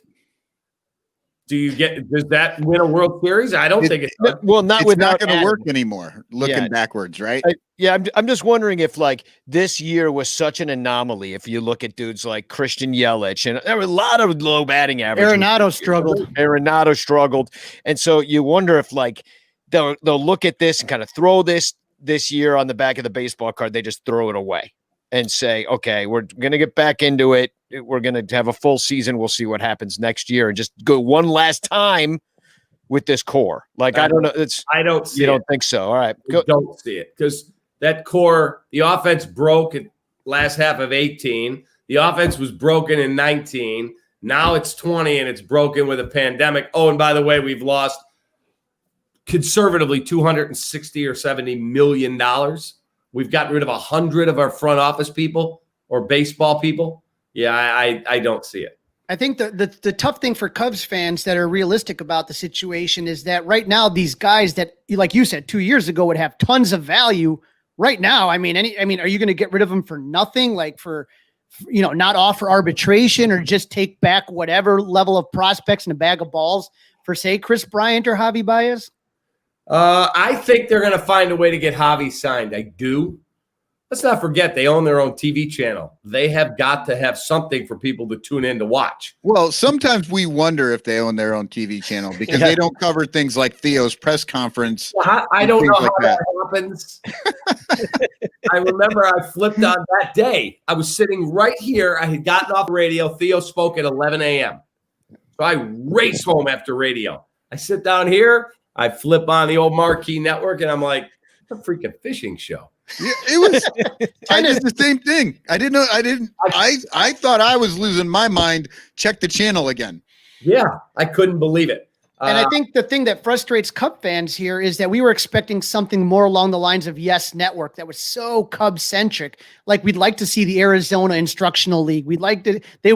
does that win a World Series? I don't think it does. Well, It's not going to work anymore. Looking backwards, right? I'm just wondering if like this year was such an anomaly. If you look at dudes like Christian Yelich, and there were a lot of low batting average. Arenado struggled, and so you wonder if like they'll look at this and kind of throw this year on the back of the baseball card. They just throw it away and say, okay, we're going to get back into it. We're going to have a full season. We'll see what happens next year and just go one last time with this core. Like, I don't know. I don't see You don't think so? All right. I don't see it because that core, the offense broke at last half of 18. The offense was broken in 19. Now it's 20 and it's broken with a pandemic. Oh, and by the way, we've lost conservatively $260 or $70 million. We've gotten rid of 100 of our front office people or baseball people. Yeah, I don't see it. I think the tough thing for Cubs fans that are realistic about the situation is that right now these guys that, like you said, 2 years ago would have tons of value. Right now, are you going to get rid of them for nothing? Like for not offer arbitration or just take back whatever level of prospects and a bag of balls for, say, Chris Bryant or Javi Baez? I think they're going to find a way to get Javi signed. I do. Let's not forget they own their own TV channel. They have got to have something for people to tune in to watch. Well, sometimes we wonder if they own their own TV channel because they don't cover things like Theo's press conference. I don't know how that happens. I remember I flipped on that day. I was sitting right here. I had gotten off the radio. Theo spoke at 11 a.m. So I race home after radio. I sit down here. I flip on the old Marquee Network, and I'm like, a freaking fishing show. Yeah, it was. I did the same thing. I thought I was losing my mind. Check the channel again. Yeah, I couldn't believe it. And I think the thing that frustrates Cub fans here is that we were expecting something more along the lines of Yes Network that was so Cub centric. Like we'd like to see the Arizona Instructional League. We'd like to. They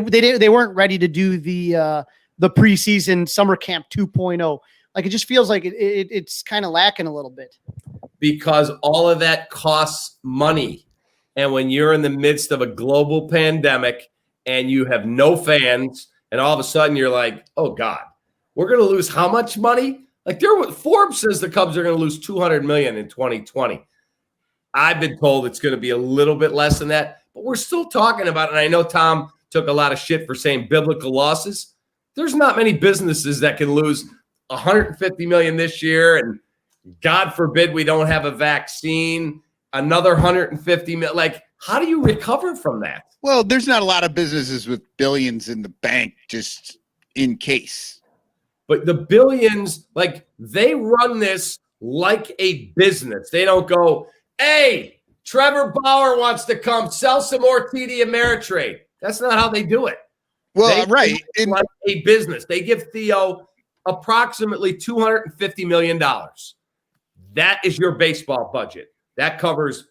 weren't ready to do the preseason summer camp 2.0. Like it just feels like it's kind of lacking a little bit. Because all of that costs money. And when you're in the midst of a global pandemic and you have no fans, and all of a sudden you're like, oh God, we're going to lose how much money? Like Forbes says the Cubs are going to lose $200 million in 2020. I've been told it's going to be a little bit less than that, but we're still talking about it. And I know Tom took a lot of shit for saying biblical losses. There's not many businesses that can lose $150 million this year, and God forbid we don't have a vaccine, another $150 million. Like, how do you recover from that? Well, there's not a lot of businesses with billions in the bank just in case. But the billions, like, they run this like a business. They don't go, hey, Trevor Bauer wants to come sell some more TD Ameritrade. That's not how they do it. Well, right. Like a business. They give Theo approximately $250 million. That is your baseball budget. That covers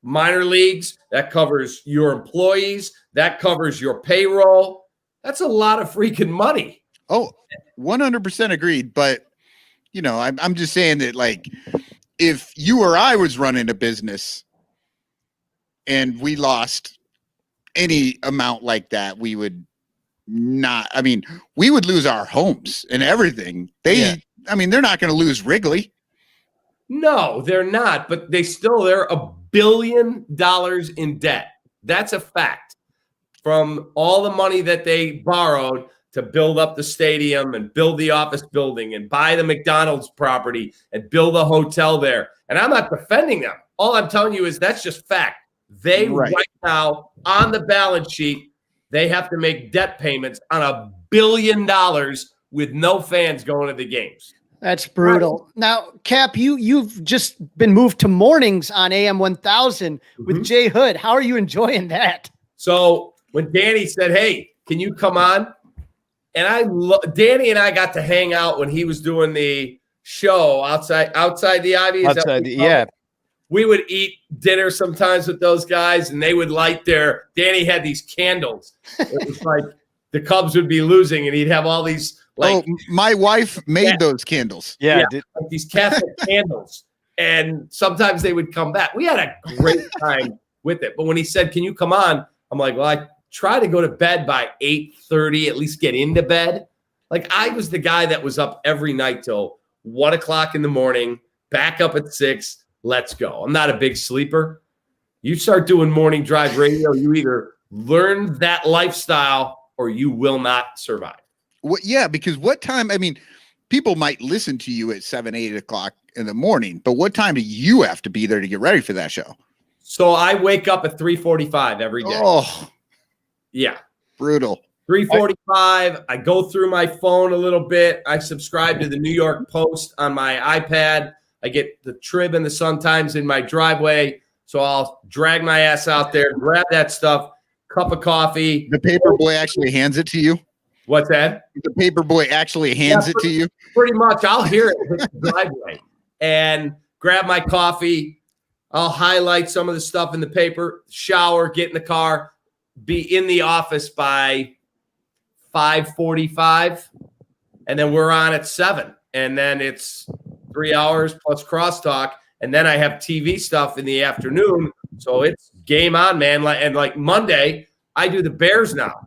minor leagues. That covers your employees. That covers your payroll. That's a lot of freaking money. Oh, 100% agreed. But, you know, I'm just saying that, like, if you or I was running a business and we lost any amount like that, we would not, I mean, we would lose our homes and everything. I mean, they're not going to lose Wrigley. No, they're not, but they're $1 billion in debt. That's a fact. From all the money that they borrowed to build up the stadium and build the office building and buy the McDonald's property and build a hotel there. And I'm not defending them. All I'm telling you is that's just fact. They right now on the balance sheet, they have to make debt payments on $1 billion with no fans going to the games. That's brutal. Now, Cap, you've just been moved to mornings on AM 1000 with Jay Hood. How are you enjoying that? So when Danny said, hey, can you come on? And Danny and I got to hang out when he was doing the show outside the Ivy. Yeah. We would eat dinner sometimes with those guys, and they would light Danny had these candles. It was like the Cubs would be losing, and he'd have all these. Like, my wife made those candles. Yeah, like these Catholic candles. And sometimes they would come back. We had a great time with it. But when he said, can you come on? I'm like, well, I try to go to bed by 8:30, at least get into bed. Like, I was the guy that was up every night till 1 o'clock in the morning, back up at 6. Let's go. I'm not a big sleeper. You start doing morning drive radio, you either learn that lifestyle or you will not survive. Yeah, because what time? I mean, people might listen to you at 7, 8 o'clock in the morning, but what time do you have to be there to get ready for that show? So I wake up at 3:45 every day. Oh, yeah, brutal. 3:45. I go through my phone a little bit. I subscribe to the New York Post on my iPad. I get the Trib and the Sun-Times in my driveway, so I'll drag my ass out there, grab that stuff, cup of coffee. The paper boy actually hands it to you. What's that? The paper boy actually hands it to you? Pretty much. I'll hear it with the driveway and grab my coffee. I'll highlight some of the stuff in the paper, shower, get in the car, be in the office by 5:45, and then we're on at 7. And then it's 3 hours plus crosstalk. And then I have TV stuff in the afternoon. So it's game on, man. And like Monday, I do the Bears now.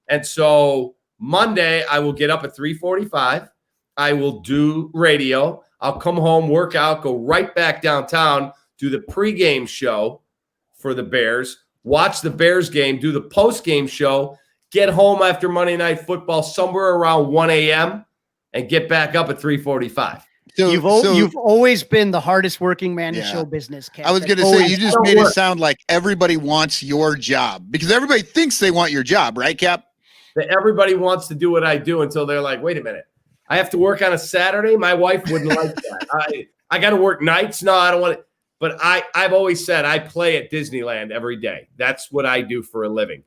And so Monday, I will get up at 3:45. I will do radio. I'll come home, work out, go right back downtown, do the pregame show for the Bears, watch the Bears game, do the postgame show, get home after Monday Night Football somewhere around 1 a.m. and get back up at 3:45. So you've always been the hardest working man in show business, Cap. I was going to say, you just made it sound like everybody wants your job because everybody thinks they want your job, right, Cap? That everybody wants to do what I do until they're like, wait a minute, I have to work on a Saturday? My wife wouldn't like that. I got to work nights? No, I don't want it. But I've always said I play at Disneyland every day. That's what I do for a living.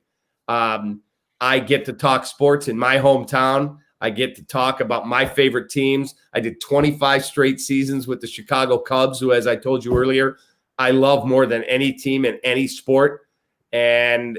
I get to talk sports in my hometown. I get to talk about my favorite teams. I did 25 straight seasons with the Chicago Cubs, who, as I told you earlier, I love more than any team in any sport. And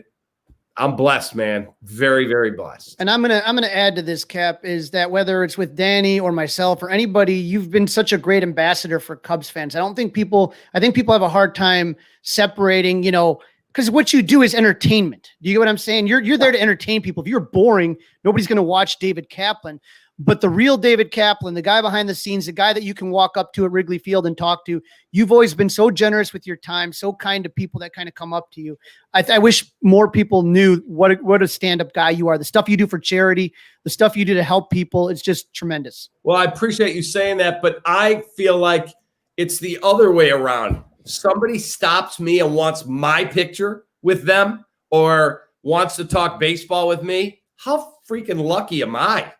I'm blessed, man. Very, very blessed. And I'm gonna add to this, Cap, is that whether it's with Danny or myself or anybody, you've been such a great ambassador for Cubs fans. I think people have a hard time separating, because what you do is entertainment. Do you get what I'm saying? You're there to entertain people. If you're boring, nobody's going to watch David Kaplan. But the real David Kaplan, the guy behind the scenes, the guy that you can walk up to at Wrigley Field and talk to, you've always been so generous with your time, so kind to people that kind of come up to you. I wish more people knew what a stand-up guy you are. The stuff you do for charity, the stuff you do to help people, it's just tremendous. Well, I appreciate you saying that, but I feel like it's the other way around. Somebody stops me and wants my picture with them or wants to talk baseball with me. How freaking lucky am I?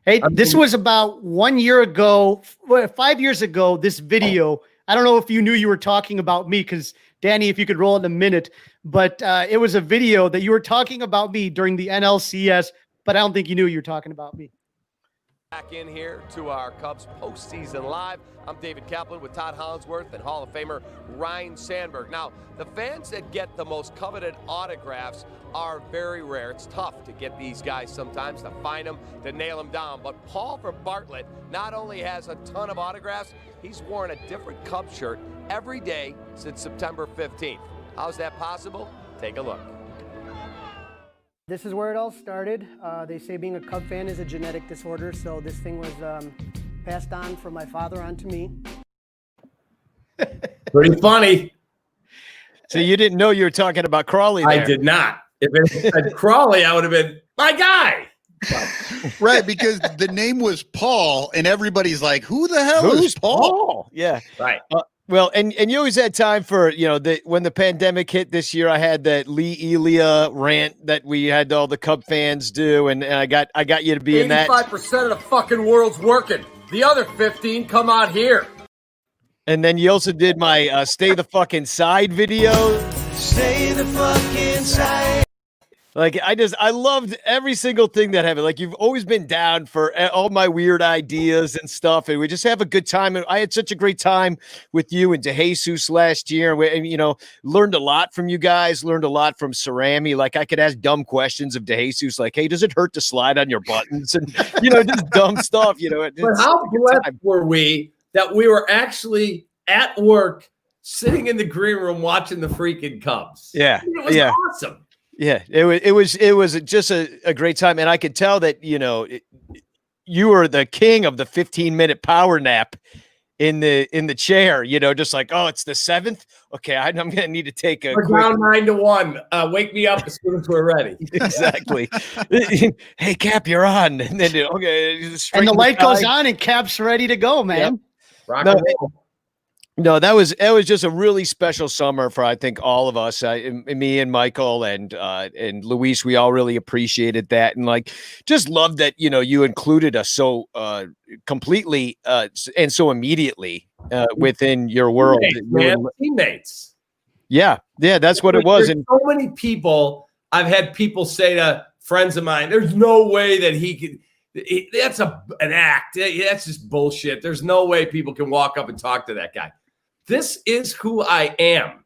Hey, this was about 1 year ago, 5 years ago, this video. I don't know if you knew you were talking about me, because Danny, if you could roll it in a minute, but it was a video that you were talking about me during the NLCS, but I don't think you knew you were talking about me. Back in here to our Cubs postseason live. I'm David Kaplan with Todd Hollinsworth and Hall of Famer Ryne Sandberg. Now, the fans that get the most coveted autographs are very rare. It's tough to get these guys sometimes, to find them, to nail them down. But Paul for Bartlett not only has a ton of autographs, he's worn a different Cubs shirt every day since September 15th. How's that possible? Take a look. This is where it all started. They say being a Cub fan is a genetic disorder, so this thing was passed on from my father onto me. Pretty funny. So you didn't know you were talking about Crawley there. I did not. If it said Crawley, I would have been my guy. Right, because the name was Paul, and everybody's like, "Who the hell is Paul?" Yeah, right. Well, and you always had time for, when the pandemic hit this year, I had that Lee Elia rant that we had all the Cub fans do, and I got you to be in that. 85% of the fucking world's working. The other 15 come out here. And then you also did my Stay the Fuck Inside video. Stay the fuck inside. Like, I loved every single thing that happened. Like, you've always been down for all my weird ideas and stuff. And we just have a good time. And I had such a great time with you and DeJesus last year. And, learned a lot from you guys, learned a lot from Cerami. Like, I could ask dumb questions of DeJesus, like, hey, does it hurt to slide on your buttons? And, just dumb stuff, But how blessed were we that we were actually at work sitting in the green room watching the freaking Cubs? Yeah. It was awesome. Yeah, it was just a great time, and I could tell that you were the king of the 15-minute power nap in the chair. Just like, oh, it's the 7th. Okay, I'm gonna need to take a. We're down 9-1. Wake me up as soon as we're ready. Exactly. Hey, Cap, you're on. And then okay, and the light goes on, and Cap's ready to go, man. Yep. Rock and roll. No, it was just a really special summer for, I think, all of us, me and Michael and Luis. We all really appreciated that, and just loved that you included us so completely and so immediately within your world. Teammates. Yeah, that's what it was. And so many people, I've had people say to friends of mine, "There's no way that he could." That's an act. That's just bullshit. There's no way people can walk up and talk to that guy. This is who I am.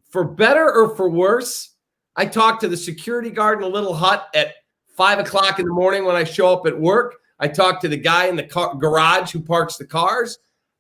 For better or for worse, I talk to the security guard in a little hut at 5 o'clock in the morning when I show up at work. I talk to the guy in the garage who parks the cars.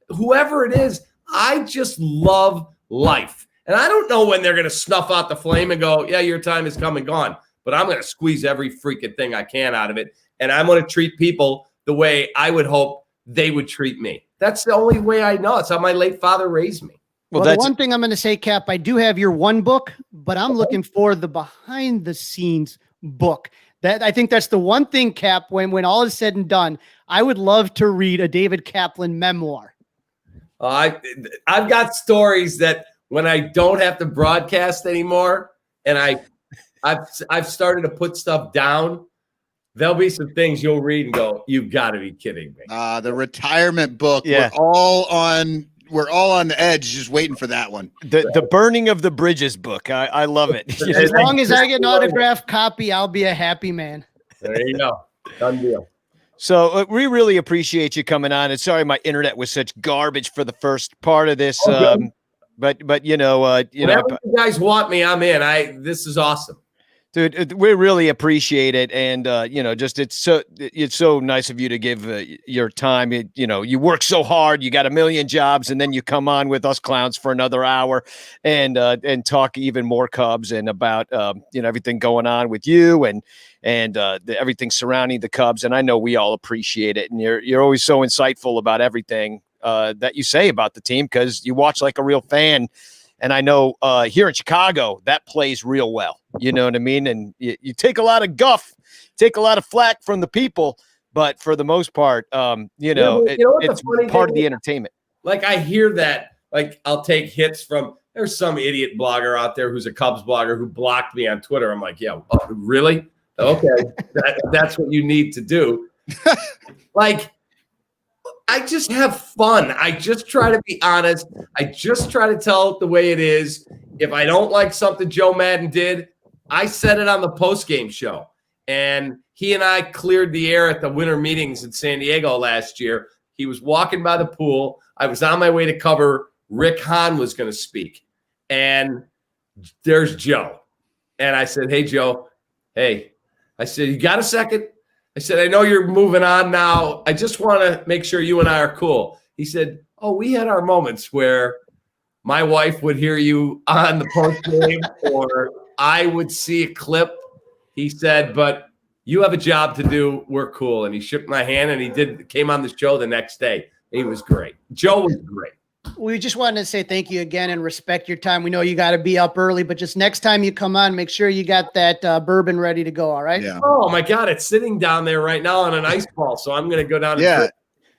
Whoever it is, I just love life. And I don't know when they're going to snuff out the flame and go, yeah, your time is come and gone. But I'm going to squeeze every freaking thing I can out of it. And I'm going to treat people the way I would hope they would treat me. That's the only way I know. It's how my late father raised me. Well, the one thing I'm going to say, Cap, I do have your one book, but I'm looking for the behind the scenes book. That I think that's the one thing, Cap, when all is said and done, I would love to read a David Kaplan memoir. I've got stories that when I don't have to broadcast anymore, and I've started to put stuff down, there'll be some things you'll read and go, you've got to be kidding me. The retirement book. Yeah. We're all on the edge, just waiting for that one. The Burning of the Bridges book. I love it. As long as I get an autographed copy, I'll be a happy man. There you go. Done deal. So we really appreciate you coming on. And sorry my internet was such garbage for the first part of this. But Whenever you guys want me, I'm in. This is awesome. Dude, we really appreciate it, and just it's so nice of you to give your time. You work so hard, you got a million jobs, and then you come on with us clowns for another hour, and talk even more Cubs and about everything going on with you and everything surrounding the Cubs. And I know we all appreciate it, and you're always so insightful about everything that you say about the team because you watch like a real fan. And I know here in Chicago, that plays real well. You know what I mean? And you take a lot of guff, take a lot of flack from the people. But for the most part, it's part of the entertainment. Like I hear that, like I'll take hits from, there's some idiot blogger out there who's a Cubs blogger who blocked me on Twitter. I'm like, yeah, really? Okay, that's what you need to do. Like, I just have fun. I just try to be honest. I just try to tell it the way it is. If I don't like something Joe Madden did, I said it on the postgame show. And he and I cleared the air at the winter meetings in San Diego last year. He was walking by the pool. I was on my way to cover. Rick Hahn was going to speak. And there's Joe. And I said, hey, Joe. Hey. I said, you got a second? I said, I know you're moving on now. I just want to make sure you and I are cool. He said, oh, we had our moments where my wife would hear you on the post game or I would see a clip. He said, but you have a job to do. We're cool. And he shook my hand and he came on the show the next day. He was great. Joe was great. We just wanted to say thank you again and respect your time. We know you got to be up early, but just next time you come on, make sure you got that bourbon ready to go. All right. Yeah. Oh my God. It's sitting down there right now on an ice ball. So I'm going to go down. And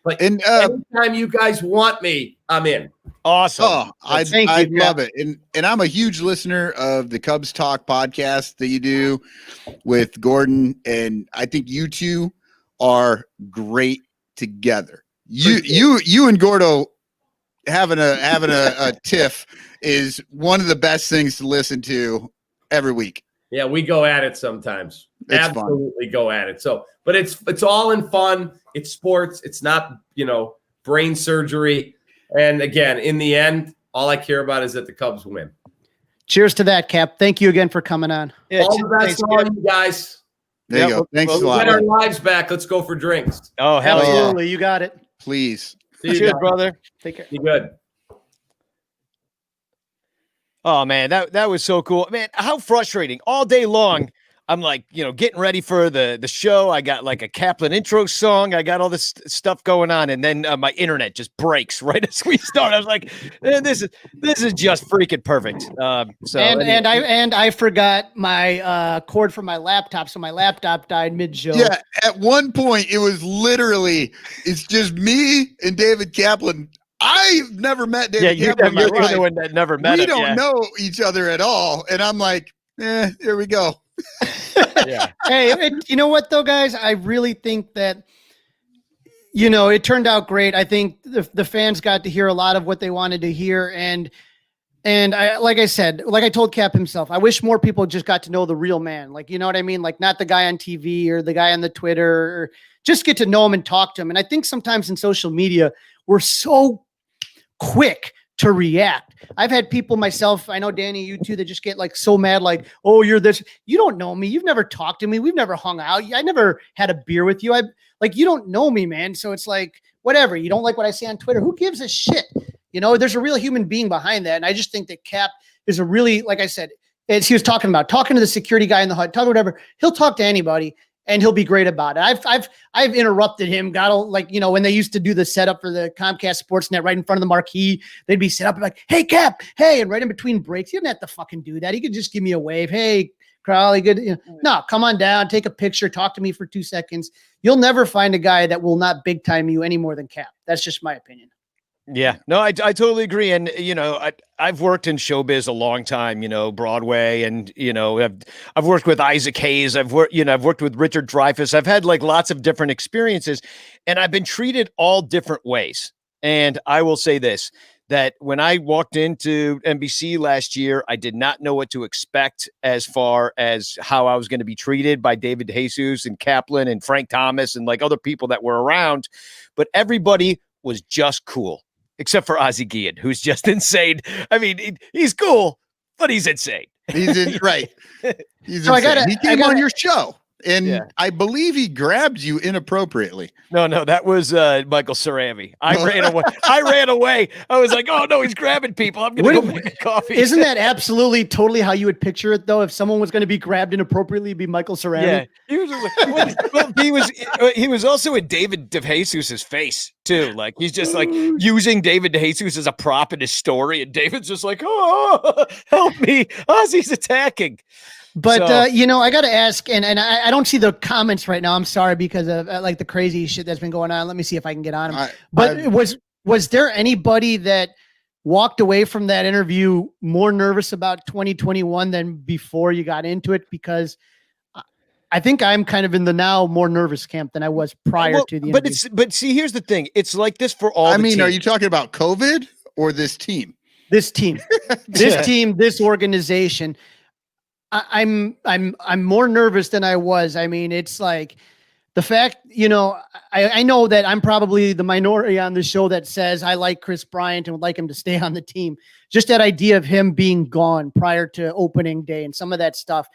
but anytime you guys want me, I'm in. Awesome. Oh, I love it. And I'm a huge listener of the Cubs Talk podcast that you do with Gordon. And I think you two are great together. You and Gordo having a tiff is one of the best things to listen to every week. Yeah, we go at it sometimes. It's absolutely fun. Go at it. So, but it's all in fun. It's sports. It's not, brain surgery. And again, in the end, all I care about is that the Cubs win. Cheers to that, Cap. Thank you again for coming on. Yeah, all the best to all you guys. There you go. Thanks a lot. Get our lives back. Let's go for drinks. Oh, hell absolutely. Yeah. You got it. Please. Cheers, brother. Take care. Be good. Oh man, that was so cool. Man, how frustrating. All day long, I'm like, getting ready for the show. I got like a Kaplan intro song. I got all this stuff going on, and then my internet just breaks right as we start. I was like, this is just freaking perfect. I forgot my cord for my laptop, so my laptop died mid-show. Yeah, at one point it was literally it's just me and David Kaplan. I've never met David Kaplan. You're the other one that never met him. We don't know each other at all, and I'm like, here we go. Yeah. Hey, you know what though, guys? I really think that it turned out great. I think the fans got to hear a lot of what they wanted to hear, and I, like I told Cap himself, I wish more people just got to know the real man. Like, you know what I mean? Like not the guy on TV or the guy on the Twitter, or just get to know him and talk to him. And I think sometimes in social media, we're so quick to react. I've had people myself, I know Danny, you too, that just get like so mad, like, oh, you're this, you don't know me. You've never talked to me. We've never hung out. I never had a beer with you. You don't know me, man. So it's like, whatever. You don't like what I say on Twitter. Who gives a shit? There's a real human being behind that. And I just think that Cap is a really, like I said, as he was talking to the security guy in the hut, whatever, he'll talk to anybody. And he'll be great about it. I've interrupted him. When they used to do the setup for the Comcast Sportsnet right in front of the marquee, they'd be set up like, "Hey Cap, hey," and right in between breaks, he didn't have to fucking do that. He could just give me a wave. Hey, Crowley, good. No, come on down, take a picture, talk to me for 2 seconds. You'll never find a guy that will not big time you any more than Cap. That's just my opinion. Yeah, no, I totally agree. And, I've worked in showbiz a long time, Broadway, and, I've worked with Isaac Hayes. I've worked with Richard Dreyfuss. I've had like lots of different experiences, and I've been treated all different ways. And I will say this, that when I walked into NBC last year, I did not know what to expect as far as how I was going to be treated by David Jesus and Kaplan and Frank Thomas and like other people that were around, but everybody was just cool. Except for Ozzie Guillen, who's just insane. I mean, he's cool, but he's insane. He's in right. He's So insane. He came on your show, and Yeah. I believe he grabbed you inappropriately. No, that was Michael Cerami. I ran away. I was like, oh no, he's grabbing people. I'm gonna go make a coffee. Isn't that absolutely totally how you would picture it though? If someone was going to be grabbed inappropriately, it'd be Michael Cerami. Yeah, he was. He was also in David DeJesus's face too. Like he's just like using David DeJesus as a prop in his story, and David's just like, oh, help me, Ozzy's attacking. But So- I got to ask, and I don't see the comments right now. I'm sorry because of like the crazy shit that's been going on. Let me see if I can get on them. But was there anybody that walked away from that interview more nervous about 2021 than before you got into it? Because I think I'm kind of in the now more nervous camp than I was prior to the interview. But see, here's the thing. It's like this for all. I mean, teams. are you talking about COVID or this team? This team, this organization. I'm more nervous than I was. I mean, it's like the fact, I know that I'm probably the minority on the show that says I like Chris Bryant and would like him to stay on the team. Just that idea of him being gone prior to opening day and some of that stuff.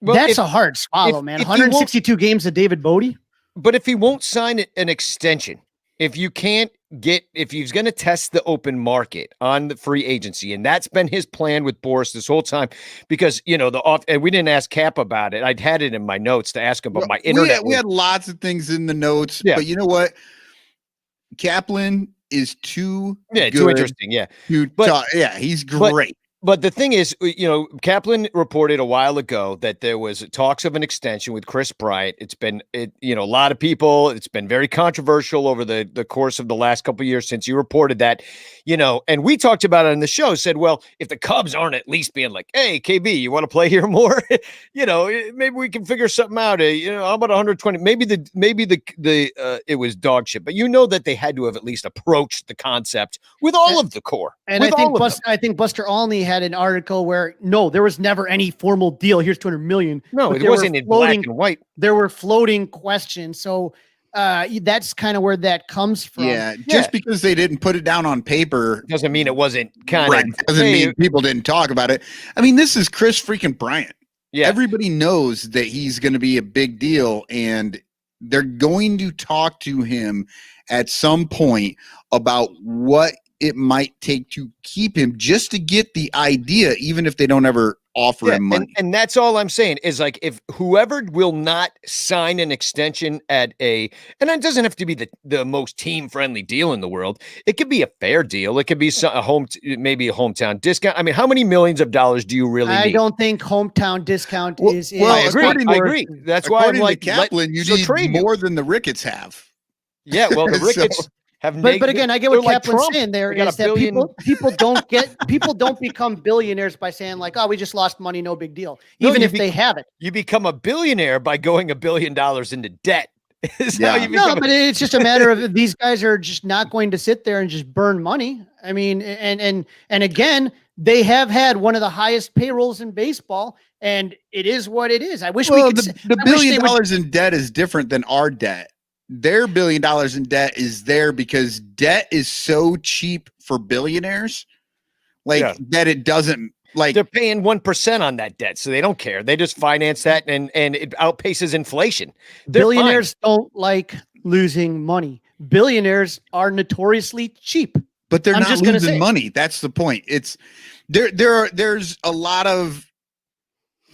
Well, that's a hard swallow, man. 162 games of David Bodie. But if he won't sign an extension, if he's going to test the open market on the free agency, and that's been his plan with Boris this whole time, because and we didn't ask Cap about it. I'd had it in my notes to ask him about my internet. We had lots of things in the notes, Yeah. but you know what? Kaplan is too too interesting. Yeah, he's great. But the thing is, Kaplan reported a while ago that there was talks of an extension with Chris Bryant. It's been, a lot of people, it's been very controversial over the course of the last couple of years since you reported that, and we talked about it on the show, said, well, if the Cubs aren't at least being like, hey, KB, you want to play here more? Maybe we can figure something out. How about 120? Maybe it was dog shit, but that they had to have at least approached the concept with all of the core. And I think Buster Olney had an article where there was never any formal deal. Here's $200 million. No, it wasn't in black and white. There were floating questions. So that's kind of where that comes from. Yeah, just because they didn't put it down on paper doesn't mean it wasn't kind of. Doesn't mean people didn't talk about it. I mean, this is Chris freaking Bryant. Yeah, everybody knows that he's going to be a big deal, and they're going to talk to him at some point about what it might take to keep him, just to get the idea, even if they don't ever offer him money. And that's all I'm saying is, like, if whoever will not sign an extension and it doesn't have to be the most team friendly deal in the world. It could be a fair deal. It could be maybe a hometown discount. I mean, how many millions of dollars do you really need? I don't think hometown discount is. I agree. That's why I'm like, Kaplan, you need more than the Ricketts have. Yeah, well, the Ricketts have. But again, I get what Kaplan's saying there is that people don't become billionaires by saying like, oh, we just lost money, no big deal. Even if they have it. You become a billionaire by going $1 billion into debt. But it's just a matter of these guys are just not going to sit there and just burn money. I mean, and again, they have had one of the highest payrolls in baseball, and it is what it is. I wish we could. The $1 billion in debt is different than our debt. Their $1 billion in debt is there because debt is so cheap for billionaires, that it doesn't they're paying 1% on that debt, so they don't care. They just finance that, and it outpaces inflation. Billionaires don't like losing money. Billionaires are notoriously cheap, but they're not losing money. That's the point. It's there's a lot of.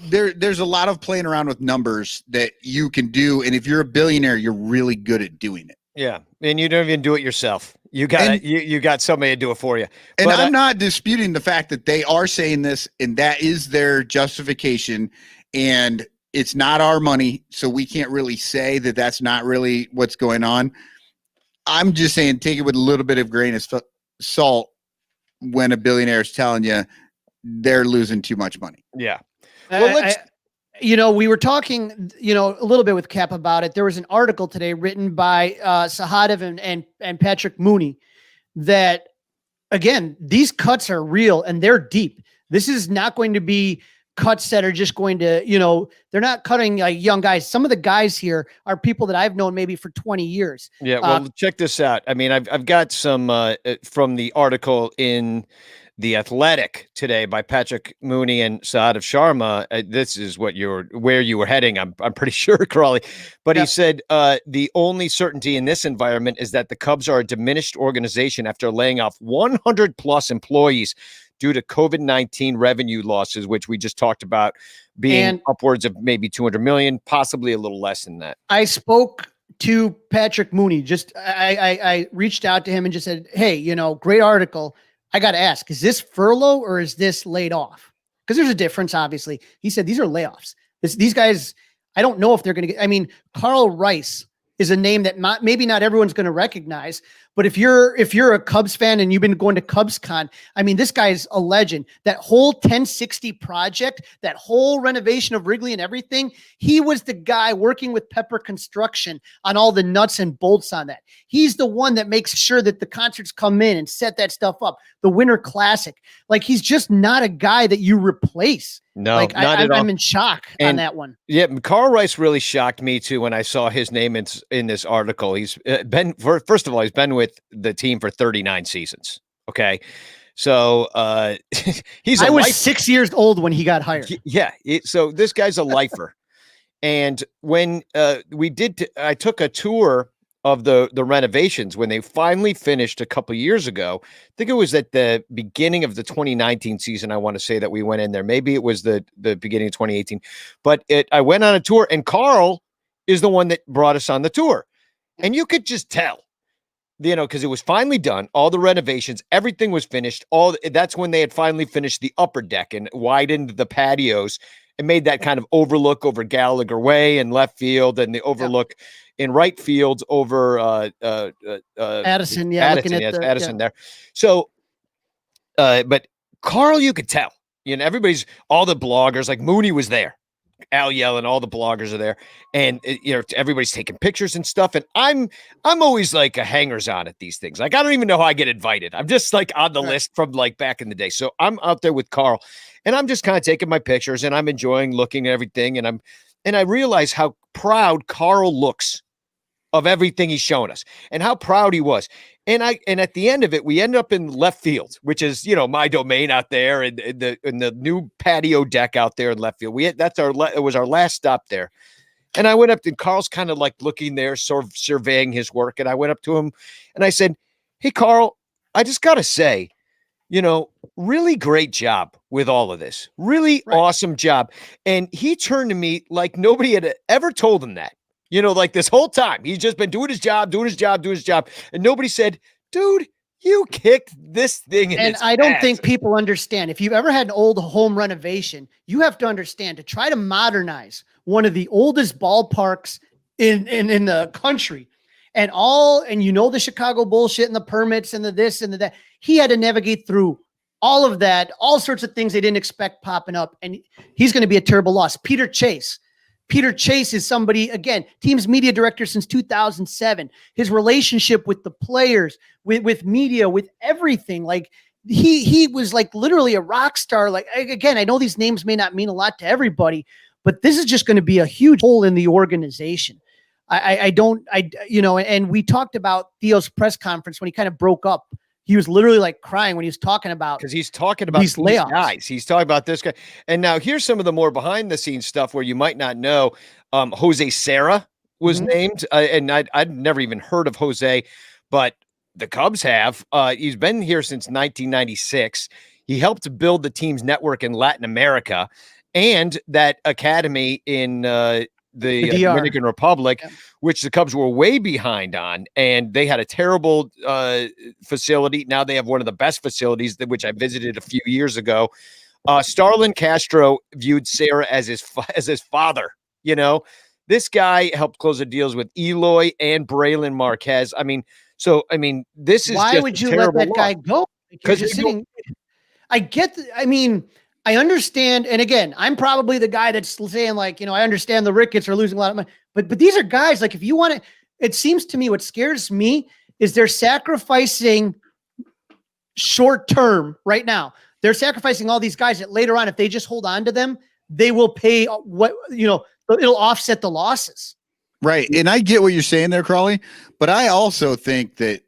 There's a lot of playing around with numbers that you can do, and if you're a billionaire, you're really good at doing it. Yeah, and you don't even do it yourself. You got somebody to do it for you. And I'm not disputing the fact that they are saying this, and that is their justification. And it's not our money, so we can't really say that that's not really what's going on. I'm just saying, take it with a little bit of grain of salt when a billionaire is telling you they're losing too much money. Yeah. Well, we were talking, a little bit with Cap about it. There was an article today written by Sahadev and Patrick Mooney that, again, these cuts are real and they're deep. This is not going to be cuts that are just going to, they're not cutting like young guys. Some of the guys here are people that I've known maybe for 20 years. Yeah. Well, check this out. I mean, I've got some from the article in The Athletic today by Patrick Mooney and Saad of Sharma. This is where you were heading. I'm pretty sure, Crawley. But he said the only certainty in this environment is that the Cubs are a diminished organization after laying off 100 plus employees due to COVID-19 revenue losses, which we just talked about being upwards of maybe 200 million, possibly a little less than that. I spoke to Patrick Mooney. I reached out to him and just said, hey, great article. I got to ask, is this furlough or is this laid off? Because there's a difference, obviously. He said these are layoffs. These guys, I don't know if they're going to get. Carl Rice is a name that maybe not everyone's going to recognize. But if you're a Cubs fan and you've been going to CubsCon, this guy's a legend. That whole 1060 project, that whole renovation of Wrigley and everything, he was the guy working with Pepper Construction on all the nuts and bolts on that. He's the one that makes sure that the concerts come in and set that stuff up. The Winter Classic. He's just not a guy that you replace. No, not at all. I'm in shock on that one. Yeah, Carl Rice really shocked me too when I saw his name in this article. He's been, first of all, he's been with the team for 39 seasons. Okay, so I was 6 years old when he got hired. So this guy's a lifer. And when I took a tour of the renovations when they finally finished a couple years ago. I think it was at the beginning of the 2019 season. I want to say that we went in there. Maybe it was the beginning of 2018, but I went on a tour and Carl is the one that brought us on the tour. And you could just tell, because it was finally done. All the renovations, everything was finished. That's when they had finally finished the upper deck and widened the patios and made that kind of overlook over Gallagher Way and left field and the overlook in right field over Addison. Addison there. So, but Carl, you could tell, all the bloggers, like Mooney was there, Al Yellen, all the bloggers are there, and everybody's taking pictures and stuff. And I'm always like a hangers on at these things. Like, I don't even know how I get invited. I'm just like on the list from like back in the day. So I'm out there with Carl and I'm just kind of taking my pictures and I'm enjoying looking at everything. And I realize how proud Carl looks of everything he's shown us and how proud he was. And at the end of it, we end up in left field, which is, my domain out there and the new patio deck out there in left field. It was our last stop there. And I went up and Carl's kind of like looking there, sort of surveying his work. And I went up to him and I said, "Hey, Carl, I just got to say, really great job with all of this. Really awesome job." And he turned to me like nobody had ever told him that. Like this whole time, he's just been doing his job. And nobody said, "Dude, you kicked this thing in its I don't ass." think people understand. If you've ever had an old home renovation, you have to understand to try to modernize one of the oldest ballparks in the country and the Chicago bullshit and the permits and the this and the that. He had to navigate through all of that, all sorts of things they didn't expect popping up. And he's going to be a terrible loss. Peter Chase is somebody, again, team's media director since 2007. His relationship with the players, with media, with everything. Like he was like literally a rock star. Like, again, I know these names may not mean a lot to everybody, but this is just going to be a huge hole in the organization. And we talked about Theo's press conference when he kind of broke up. He was literally like crying when he was talking about, because he's talking about these layoffs. Guys. He's talking about this guy. And now here's some of the more behind the scenes stuff where you might not know. Jose Serra was named, and I'd never even heard of Jose, but the Cubs have. He's been here since 1996. He helped build the team's network in Latin America and that academy in the Dominican Republic, which the Cubs were way behind on, and they had a terrible facility. Now they have one of the best facilities, which I visited a few years ago. Starlin Castro viewed Sarah as his father. This guy helped close the deals with Eloy and Braylon Marquez. This is why would you let that guy go? Because I understand. And again, I'm probably the guy that's saying like, I understand the Ricketts are losing a lot of money, but these are guys like, if you want to, it seems to me what scares me is they're sacrificing short term right now. They're sacrificing all these guys that later on, if they just hold on to them, they will pay it'll offset the losses. Right. And I get what you're saying there, Crawley, but I also think that,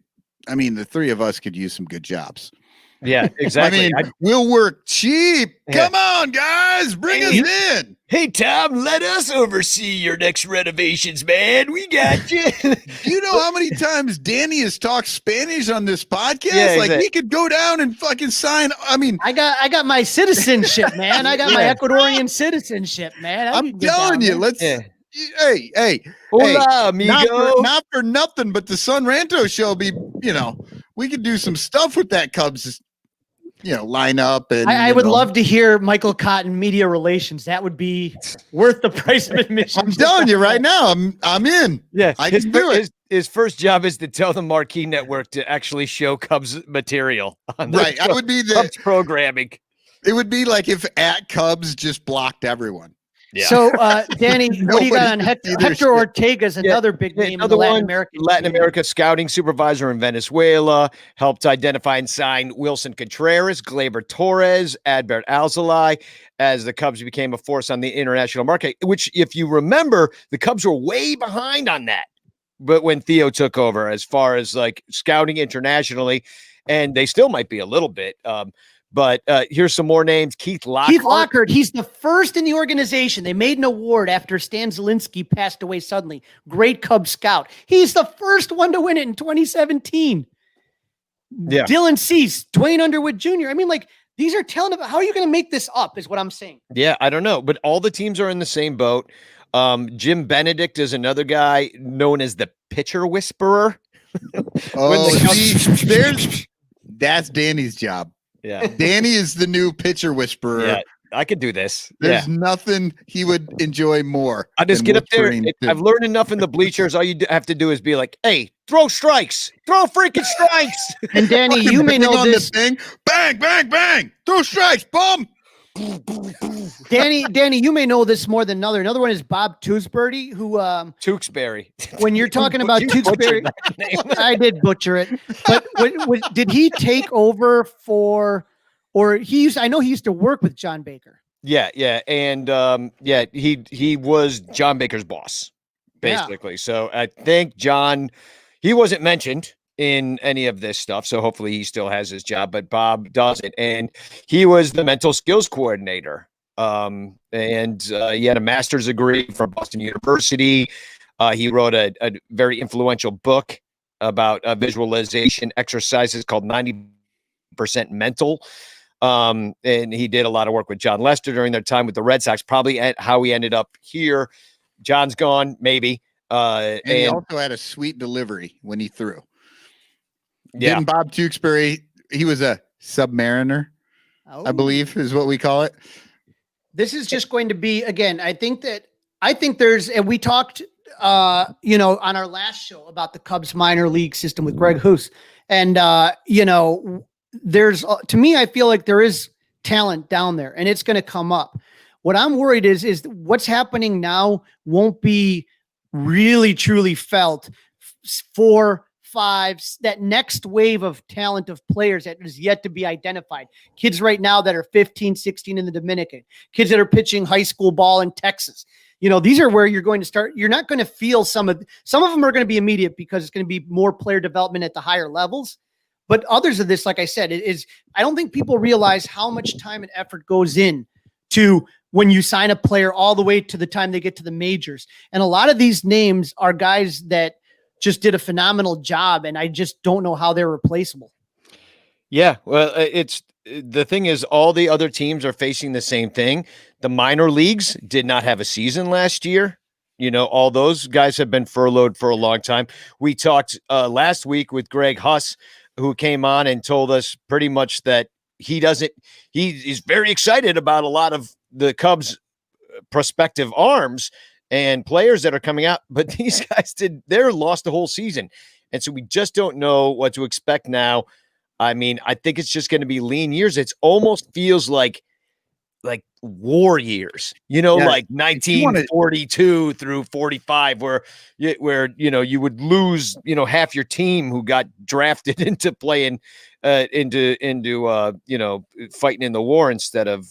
the three of us could use some good jobs. Yeah, exactly. I mean, we'll work cheap. Yeah. Come on, guys, bring us in. Hey, Tom, let us oversee your next renovations, man. We got you. Do you know how many times Danny has talked Spanish on this podcast? Yeah, like we could go down and fucking sign. I mean, I got my citizenship, man. I got my Ecuadorian citizenship, man. I'm telling you, let's. Yeah. Hey, Hola, amigo. not for nothing, but the Son Ranto Show be, we could do some stuff with that Cubs, line up. And I would love to hear Michael Cotton media relations. That would be worth the price of admission. I'm telling you right now, I'm in. Yeah, I can do it. His first job is to tell the Marquee Network to actually show Cubs material on Right. I would be Cubs programming. It would be like if at Cubs just blocked everyone. Yeah. So, Danny, what do you got on Hector Ortega's another big name in the Latin America scouting supervisor in Venezuela, helped identify and sign Wilson Contreras, Gleyber Torres, Adbert Alzolay as the Cubs became a force on the international market, which, if you remember, the Cubs were way behind on that. But when Theo took over, as far as like scouting internationally, and they still might be a little bit, but here's some more names. Keith Lockhart. He's the first in the organization. They made an award after Stan Zielinski passed away suddenly. Great Cub scout. He's the first one to win it in 2017. Yeah. Dylan Cease, Dwayne Underwood Jr. I mean, like, these are telling about how are you going to make this up is what I'm saying. Yeah, I don't know. But all the teams are in the same boat. Jim Benedict is another guy known as the pitcher whisperer. That's Danny's job. Yeah. Danny is the new pitcher whisperer. Yeah, I could do this. There's nothing he would enjoy more. I just get up there. I've learned enough in the bleachers. All you have to do is be like, hey, throw strikes. Throw freaking strikes. And Danny, you may know this. Thing. Bang, bang, bang. Throw strikes. Boom. Danny, you may know this more than another. Another one is Bob Tewksbury, who Tewksbury. When you're talking about Tewksbury, I did butcher it. But did he take over I know he used to work with John Baker. Yeah, and he was John Baker's boss, basically. Yeah. So I think John, he wasn't mentioned in any of this stuff, so hopefully he still has his job, but Bob doesn't, and he was the mental skills coordinator, and he had a master's degree from Boston University. He wrote a very influential book about visualization exercises called 90% Mental, and he did a lot of work with John Lester during their time with the Red Sox, probably at how he ended up here. John's gone, maybe. And he also had a sweet delivery when he threw. Yeah. Didn't Bob Tewksbury, he was a submariner, I believe is what we call it. This is just going to be, again, I think there's, and we talked, on our last show about the Cubs minor league system with Greg Hoos. And, there's, to me, I feel like there is talent down there and it's going to come up. What I'm worried is what's happening now won't be really truly felt 4, 5, that next wave of talent of players that is yet to be identified. Kids right now that are 15, 16 in the Dominican, kids that are pitching high school ball in Texas. These are where you're going to start. You're not going to feel some of them are going to be immediate because it's going to be more player development at the higher levels. But others of this, like I said, I don't think people realize how much time and effort goes in to when you sign a player all the way to the time they get to the majors. And a lot of these names are guys that just did a phenomenal job, and I just don't know how they're replaceable. Yeah, well, the thing is, all the other teams are facing the same thing. The minor leagues did not have a season last year. All those guys have been furloughed for a long time. We talked last week with Greg Huss, who came on and told us pretty much that he's very excited about a lot of the Cubs' prospective arms and players that are coming out, but these guys they're lost the whole season. And so we just don't know what to expect now. I mean, I think it's just going to be lean years. It almost feels like war years, like 1942 through 45, where you would lose, half your team who got drafted into playing, into fighting in the war instead of,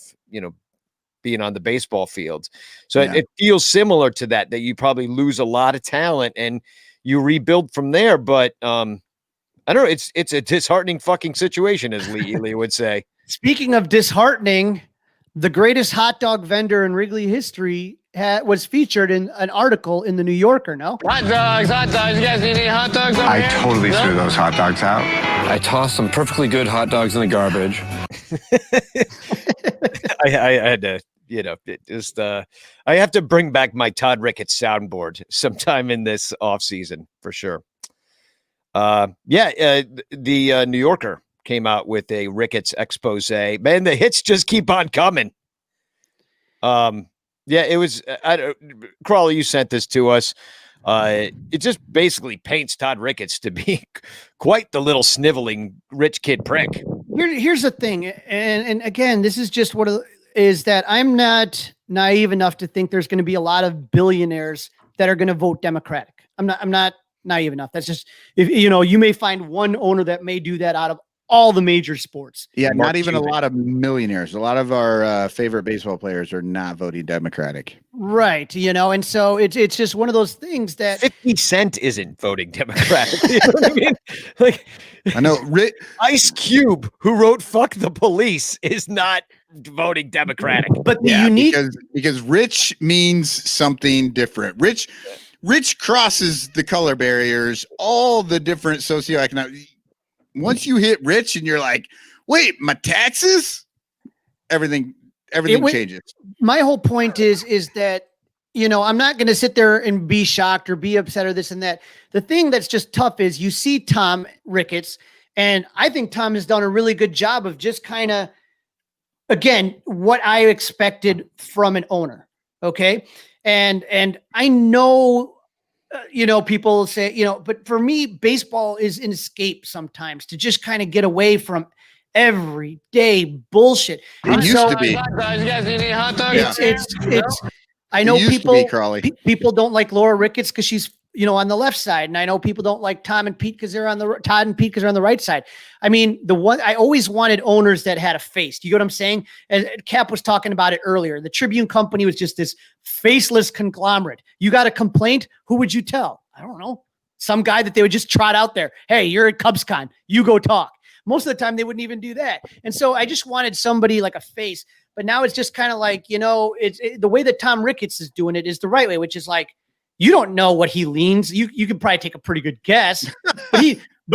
being on the baseball field. So it feels similar to that you probably lose a lot of talent and you rebuild from there. But I don't know. It's a disheartening fucking situation, as Lee would say. Speaking of disheartening, the greatest hot dog vendor in Wrigley history was featured in an article in the New Yorker. No, Hot dogs, hot dogs. You guys need any hot dogs over here? I totally threw those hot dogs out. I tossed some perfectly good hot dogs in the garbage. I had to, I have to bring back my Todd Ricketts soundboard sometime in this off season for sure. The New Yorker came out with a Ricketts expose. Man, the hits just keep on coming. It was. Crawley, you sent this to us. It just basically paints Todd Ricketts to be quite the little sniveling rich kid prick. Here's the thing, and again, this is just is that I'm not naive enough to think there's going to be a lot of billionaires that are going to vote Democratic. I'm not naive enough. That's just, if you may find one owner that may do that out of all the major sports. Yeah, Mark not even Cuban. a lot of millionaires. A lot of our favorite baseball players are not voting Democratic. Right. And so it's just one of those things that 50 Cent isn't voting Democratic. You know what I mean? Like, I know. Ice Cube, who wrote "Fuck the Police," is not voting Democratic. but the unique because rich means something different. Rich crosses the color barriers, all the different socioeconomic. Once you hit rich and you're like, wait, my taxes, everything changes. My whole point is that, I'm not going to sit there and be shocked or be upset or this and that. The thing that's just tough is you see Tom Ricketts, and I think Tom has done a really good job of just kind of, again, what I expected from an owner. Okay. And I know, people say, but for me, baseball is an escape sometimes to just kind of get away from everyday bullshit. It used to be. Hot dogs. You guys need any hot dogs? Yeah. It's I know It used to be, Crawley. people don't like Laura Ricketts because she's, on the left side. And I know people don't like Todd and Pete because they're on the right side. I mean, I always wanted owners that had a face. Do you get what I'm saying? And Cap was talking about it earlier. The Tribune Company was just this faceless conglomerate. You got a complaint? Who would you tell? I don't know. Some guy that they would just trot out there. Hey, you're at CubsCon. You go talk. Most of the time they wouldn't even do that. And so I just wanted somebody like a face, but now it's just kind of like, the way that Tom Ricketts is doing it is the right way, which is like, you don't know what he leans. You can probably take a pretty good guess, but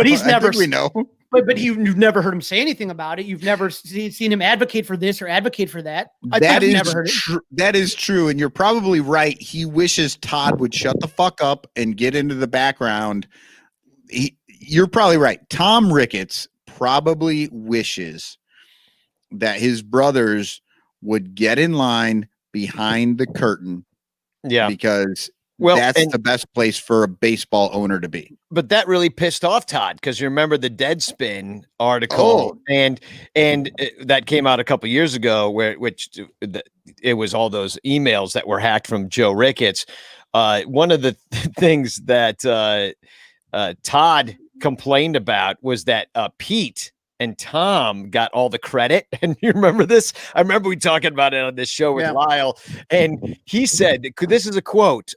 he's I never, think we know. but you've never heard him say anything about it. You've never seen him advocate for this or advocate for that. I've never heard it. That is true. And you're probably right. He wishes Todd would shut the fuck up and get into the background. You're probably right. Tom Ricketts probably wishes that his brothers would get in line behind the curtain. Yeah. Because that's the best place for a baseball owner to be. But that really pissed off Todd because you remember the Deadspin article and that came out a couple years ago it was all those emails that were hacked from Joe Ricketts. One of the things that Todd complained about was that Pete and Tom got all the credit. And you remember this? I remember we talking about it on this show with Lyle. And he said, this is a quote.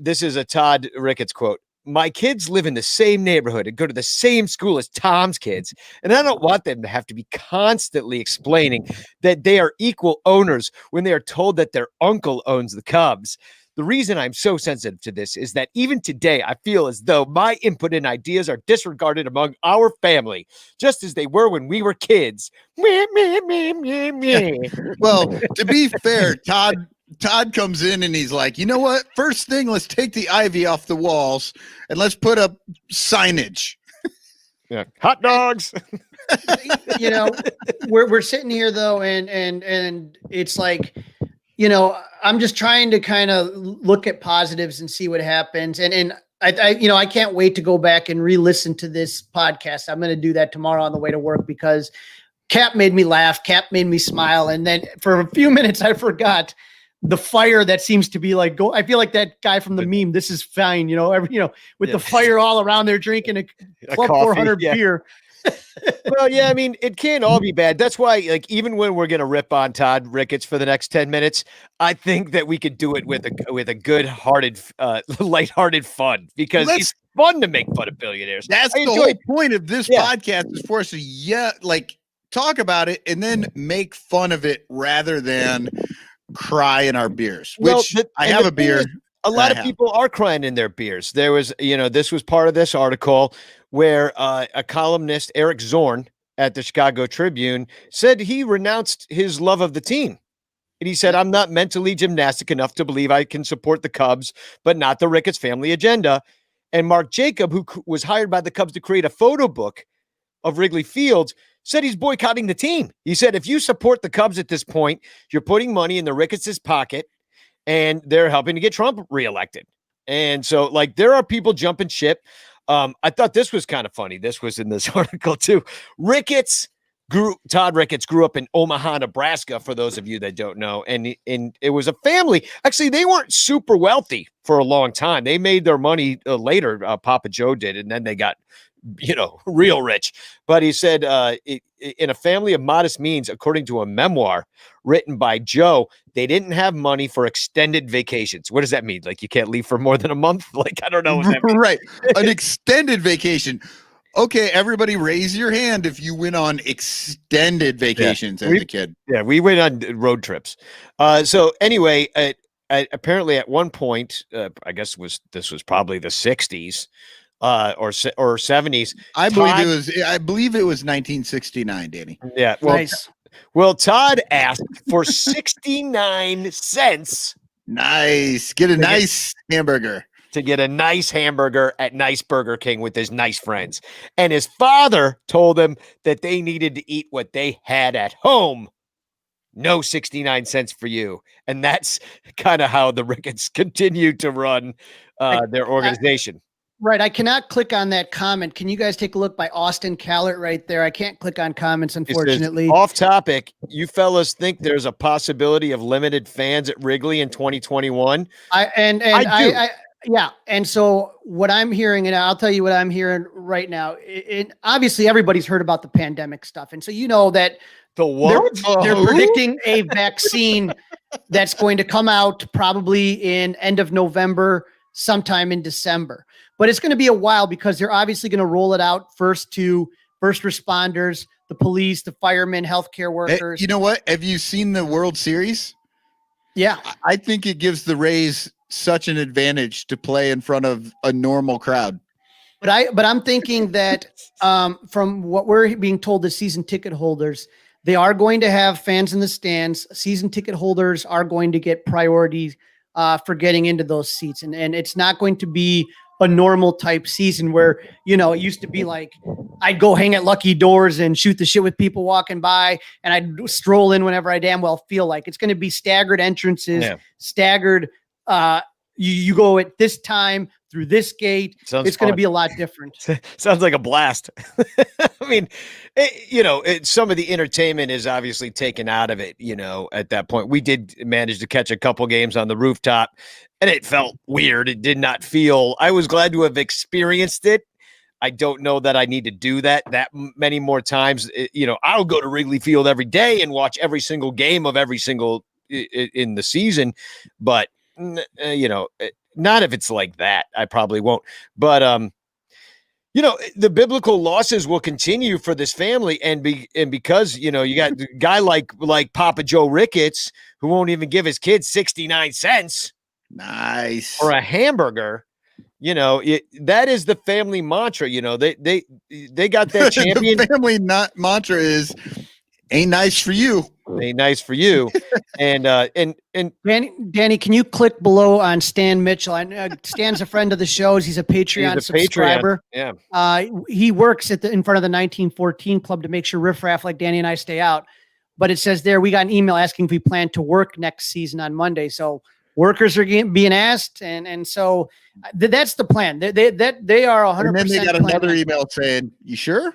This is a Todd Ricketts quote. My kids live in the same neighborhood and go to the same school as Tom's kids. And I don't want them to have to be constantly explaining that they are equal owners when they are told that their uncle owns the Cubs. The reason I'm so sensitive to this is that even today, I feel as though my input and ideas are disregarded among our family, just as they were when we were kids. Well, to be fair, Todd comes in and he's like, you know what? First thing, let's take the ivy off the walls and let's put up signage. Yeah, hot dogs. We're sitting here though, and it's like, I'm just trying to kind of look at positives and see what happens. And I can't wait to go back and re-listen to this podcast. I'm going to do that tomorrow on the way to work because Cap made me laugh. Cap made me smile. And then for a few minutes, I forgot the fire that seems to be like, I feel like that guy from the meme, This Is Fine, with the fire all around there drinking a Club coffee, 400 beer. Well, yeah, I mean, it can't all be bad. That's why, like, even when we're gonna rip on Todd Ricketts for the next 10 minutes, I think that we could do it with a good-hearted, lighthearted fun because fun to make fun of billionaires. That's I the enjoy whole point of this podcast is for us to talk about it and then make fun of it rather than cry in our beers. Which I have a beer. A lot of people are crying in their beers. There was, this was part of this article where a columnist, Eric Zorn at the Chicago Tribune, said he renounced his love of the team. And he said, I'm not mentally gymnastic enough to believe I can support the Cubs, but not the Ricketts family agenda. And Mark Jacob, who was hired by the Cubs to create a photo book of Wrigley Field, said he's boycotting the team. He said, if you support the Cubs at this point, you're putting money in the Ricketts' pocket and they're helping to get Trump reelected. And so, there are people jumping ship. I thought this was kind of funny. This was in this article too. Todd Ricketts grew up in Omaha, Nebraska, for those of you that don't know. And it was a family. Actually, they weren't super wealthy for a long time. They made their money later. Papa Joe did. And then they got, real rich. But he said in a family of modest means, according to a memoir written by Joe, they didn't have money for extended vacations. What does that mean? Like you can't leave for more than a month? I don't know what that means. Right. An extended vacation. Okay, everybody raise your hand if you went on extended vacations as a kid. Yeah, we went on road trips. So anyway, apparently at one point, I guess this was probably the 60s or 70s. I believe it was 1969, Danny. Yeah. Well, nice. Well, Todd asked for 69 cents. Nice. Get a nice hamburger. To get a nice hamburger at nice Burger King with his nice friends. And his father told him that they needed to eat what they had at home. No 69 cents for you. And that's kind of how the Ricketts continued to run their organization. Right. I cannot click on that comment. Can you guys take a look by Austin Callert right there? I can't click on comments, unfortunately. Off topic. You fellas think there's a possibility of limited fans at Wrigley in 2021? I yeah. And so what I'm hearing, and I'll tell you what I'm hearing right now, obviously everybody's heard about the pandemic stuff. And so, that they're predicting a vaccine that's going to come out probably in end of November, sometime in December, but it's going to be a while because they're obviously going to roll it out first to first responders, the police, the firemen, healthcare workers. You know what? Have you seen the World Series? Yeah. I think it gives the Rays such an advantage to play in front of a normal crowd. But I'm thinking that from what we're being told, the season ticket holders, they are going to have fans in the stands. Season ticket holders are going to get priority for getting into those seats. And it's not going to be a normal type season where, it used to be like I'd go hang at Lucky Doors and shoot the shit with people walking by and I'd stroll in whenever I damn well feel like. It's going to be staggered entrances, staggered. You go at this time through this gate. It's going to be a lot different. Sounds like a blast. I mean, some of the entertainment is obviously taken out of it. At that point, we did manage to catch a couple games on the rooftop, and it felt weird. It did not feel. I was glad to have experienced it. I don't know that I need to do that many more times. I'll go to Wrigley Field every day and watch every single game of every single in the season, but not if it's like that. I probably won't. But the biblical losses will continue for this family, and because you got a guy like Papa Joe Ricketts who won't even give his kids 69 cents. Nice. For a hamburger. That is the family mantra. They got that champion. The family mantra is ain't nice for you. Ain't nice for you. And Danny, can you click below on Stan Mitchell? Stan's a friend of the shows. He's a Patreon subscriber. Yeah. He works in front of the 1914 club to make sure riffraff like Danny and I stay out. But it says there, we got an email asking if we plan to work next season on Monday. So workers are being asked. And so that's the plan. They are 100%. And then they got another email saying, you sure?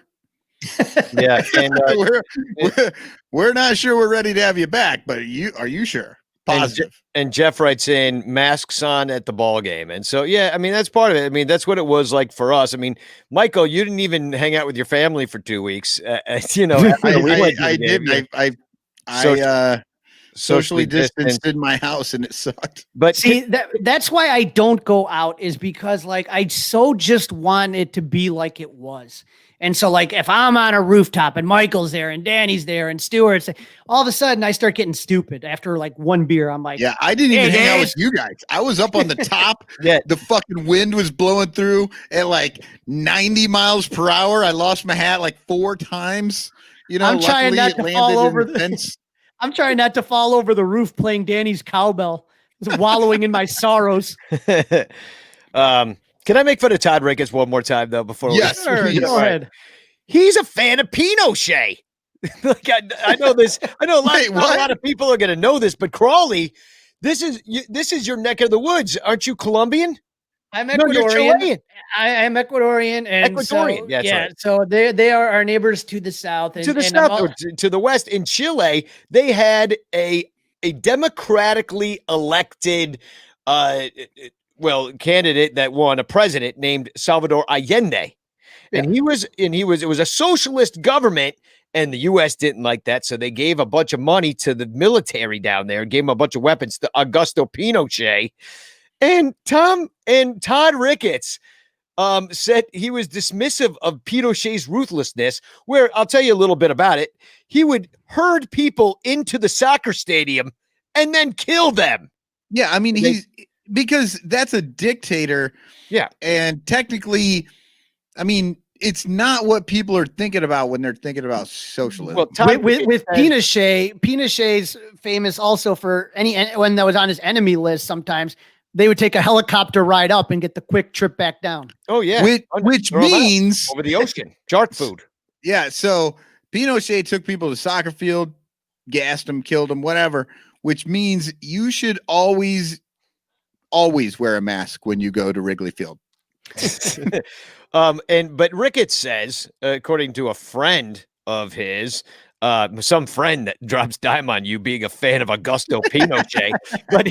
Yeah, and we're not sure we're ready to have you back, but are you sure? Positive. And Jeff writes in masks on at the ball game, and so that's part of it. That's what it was like for us. Michael, you didn't even hang out with your family for 2 weeks. I did. socially distanced in my house, and it sucked. But See, that's why I don't go out, is because like I so just want it to be like it was. And so like if I'm on a rooftop and Michael's there and Danny's there and Stuart's, all of a sudden I start getting stupid after like one beer. I'm like, yeah, I didn't even Hey, hang out guys. with you guys. I was up on the top. Yeah. The fucking wind was blowing through at like 90 miles per hour. I lost my hat like 4 times. You know, I'm trying luckily not it to fall landed in over the the- fence. I'm trying not to fall over the roof playing Danny's cowbell, just wallowing in my sorrows. Can I make fun of Todd Ricketts one more time though? Before Yes, Sure, please. go ahead. He's a fan of Pinochet. Like I know this. I know Wait, a what? lot of people are going to know this, but Crawley, this is your neck of the woods, aren't you? Colombian? I'm No, you're Ecuadorian. Chilean. I am Ecuadorian, and Ecuadorian, so, that's yeah. right. So they are our neighbors to the south, and To the and south, I'm or to the west. In Chile, they had a democratically elected, candidate that won, a president named Salvador Allende, and it was a socialist government. And the U.S. didn't like that, so they gave a bunch of money to the military down there, gave them a bunch of weapons to Augusto Pinochet. And Todd Ricketts said he was dismissive of Pinochet's ruthlessness, where I'll tell you a little bit about it. He would herd people into the soccer stadium and then kill them. Yeah, I mean, because that's a dictator. Yeah. And technically, I mean, it's not what people are thinking about when they're thinking about socialism. Well, Todd with Ricketts said- Pinochet's famous also for when that was on his enemy list. Sometimes they would take a helicopter ride up and get the quick trip back down. oh yeah, which Throw 'em out means, over the ocean, shark food. yeah, so Pinochet took people to soccer field, gassed them, killed them, whatever, which means you should always wear a mask when you go to Wrigley Field. But Ricketts says, according to a friend of his, some friend that drops dime on you being a fan of Augusto Pinochet, but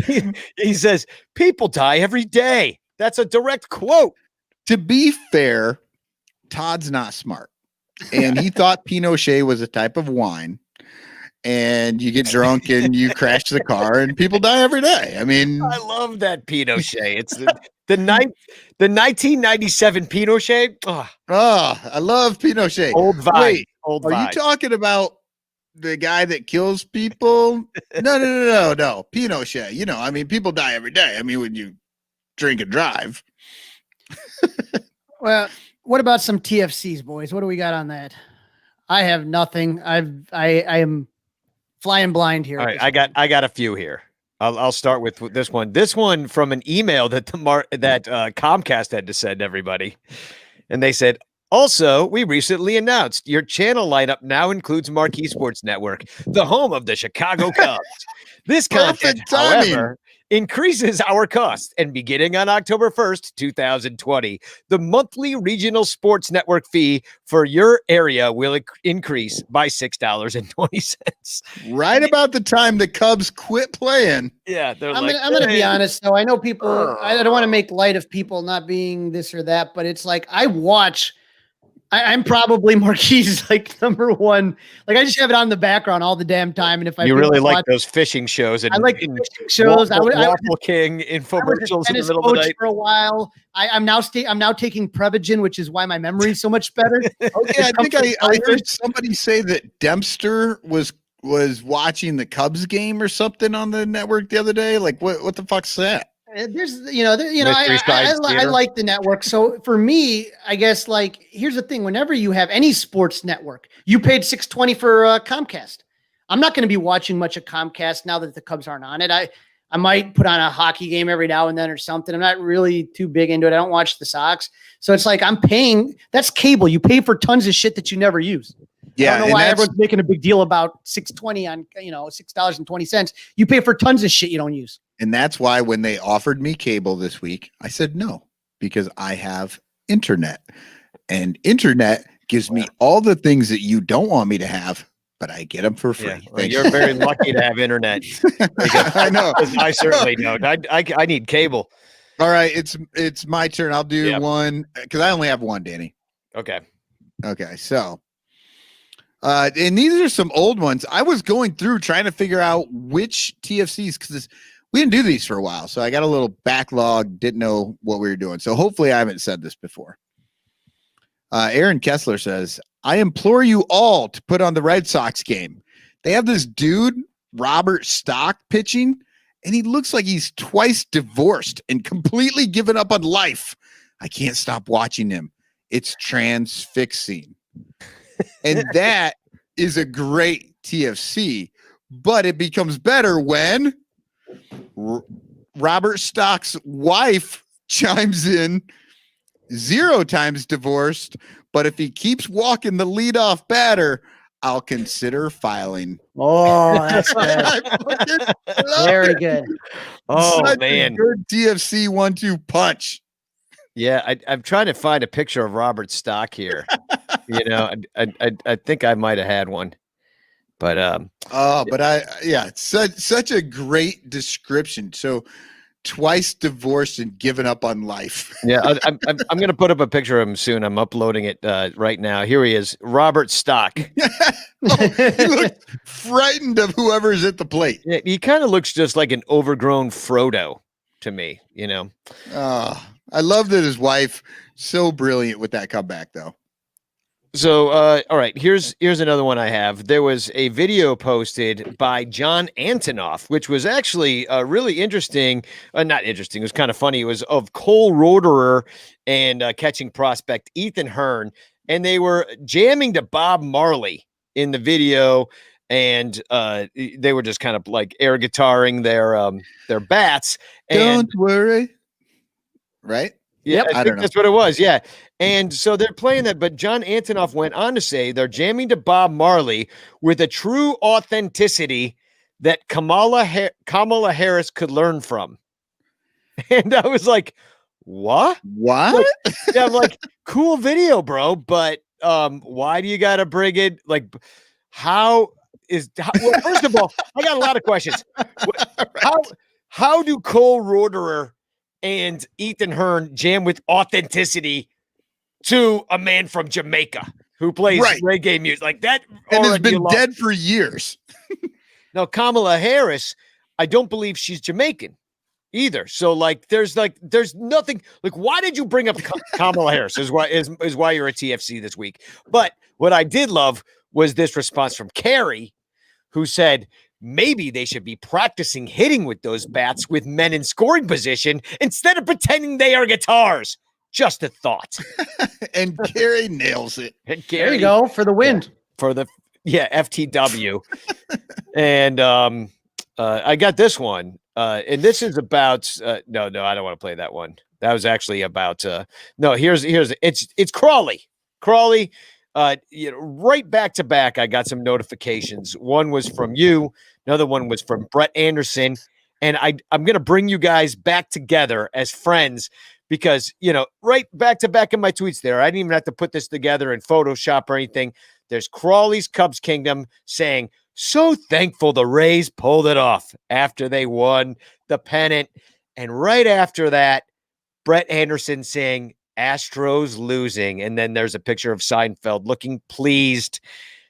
he says people die every day. That's a direct quote. To be fair, Todd's not smart, and he thought Pinochet was a type of wine. And you get drunk and you crash the car, and people die every day. I mean, I love that Pinochet. It's the 1997 Pinochet. Oh, I love Pinochet. old vibe. Wait, old are vibe. you talking about the guy that kills people? No. Pinochet. You know, I mean, people die every day. I mean, when you drink and drive. Well, what about some TFCs, boys? What do we got on that? I have nothing. I am flying blind here. All right, I got a few here. I'll start with this one. This one from an email that Comcast had to send everybody, and they said, also, we recently announced your channel lineup now includes Marquee Sports Network, the home of the Chicago Cubs. This content, Perfect timing. however, increases our cost, and beginning on October 1st, 2020, the monthly regional sports network fee for your area will increase by $6.20. Right about the time the Cubs quit playing. Yeah, they're I'm like, gonna be "Hey." honest though. I know people. I don't want to make light of people not being this or that, but it's like I watch. I'm probably Marquis like number one. Like I just have it on the background all the damn time. And if I You really like watch, those fishing shows and I like and fishing shows. I was Waffle King a infomercials in the tennis middle of the coach night. for a while. I'm now taking Prevagen, which is why my memory is so much better. Okay, I think I heard somebody say that Dempster was watching the Cubs game or something on the network the other day. Like, what the fuck's that? There's, Mystery Science I Theater. like the network. So for me, I guess like here's the thing: whenever you have any sports network, you paid $6.20 for Comcast. I'm not going to be watching much of Comcast now that the Cubs aren't on it. I might put on a hockey game every now and then or something. I'm not really too big into it. I don't watch the Sox, so it's like I'm paying. That's cable. You pay for tons of shit that you never use. Yeah, I don't know and why that's- everyone's making a big deal about $6.20 on $6.20. You pay for tons of shit you don't use. And that's why when they offered me cable this week, I said no, because I have internet. And internet gives me all the things that you don't want me to have, but I get them for free. Yeah, well, Thank you're you. very lucky to have internet. I know. I certainly don't. I need cable. All right, it's my turn. I'll do Yep. one because I only have one, Danny. Okay. Okay, so And these are some old ones. I was going through trying to figure out which TFCs, because we didn't do these for a while. So I got a little backlog, didn't know what we were doing. So hopefully I haven't said this before. Aaron Kessler says, I implore you all to put on the Red Sox game. They have this dude, Robert Stock, pitching, and he looks like he's twice divorced and completely given up on life. I can't stop watching him. It's transfixing. And that is a great TFC, but it becomes better when Robert Stock's wife chimes in, 0 times divorced, but if he keeps walking the leadoff batter, I'll consider filing. Oh, that's good. Very good. Oh, Such man. a good TFC 1-2 punch. Yeah, I'm trying to find a picture of Robert Stock here. You know, I think I might have had one, but it's such a great description. So twice divorced and given up on life. yeah, I'm going to put up a picture of him soon. I'm uploading it right now. Here he is, Robert Stock. He looks frightened of whoever's at the plate. Yeah, he kind of looks just like an overgrown Frodo to me. You know. I love that his wife so brilliant with that comeback, though. So, all right, here's another one I have. There was a video posted by John Antonoff, which was actually really interesting. Not interesting. It was kind of funny. It was of Cole Roederer and catching prospect Ethan Hearn, and they were jamming to Bob Marley in the video, and they were just kind of like air guitaring their bats. And, Don't worry. Right? Yeah, I I don't think know. that's what it was. Yeah. And so they're playing that, but John Antonoff went on to say they're jamming to Bob Marley with a true authenticity that Kamala Harris could learn from. And I was like, what? What? Yeah, I'm like, cool video, bro. But why do you got to bring it? Like, well, first of all, I got a lot of questions. How do Cole Roederer and Ethan Hearn jam with authenticity to a man from Jamaica who plays reggae music like that? And has been dead for years. Now, Kamala Harris, I don't believe she's Jamaican either. So there's nothing like, why did you bring up Kamala Harris is why you're at TFC this week. But what I did love was this response from Carrie, who said, maybe they should be practicing hitting with those bats with men in scoring position instead of pretending they are guitars. Just a thought. And Carrie nails it. And there you go for the win. FTW. And I got this one. And this is about no, I don't want to play that one. That was actually about here's it's Crawley. Crawley. Right back to back, I got some notifications. One was from you, another one was from Brett Anderson, and I'm going to bring you guys back together as friends because, right back to back in my tweets there, I didn't even have to put this together in Photoshop or anything. There's Crawley's Cubs Kingdom saying, so thankful the Rays pulled it off after they won the pennant. And right after that, Brett Anderson saying, Astros losing. And then there's a picture of Seinfeld looking pleased.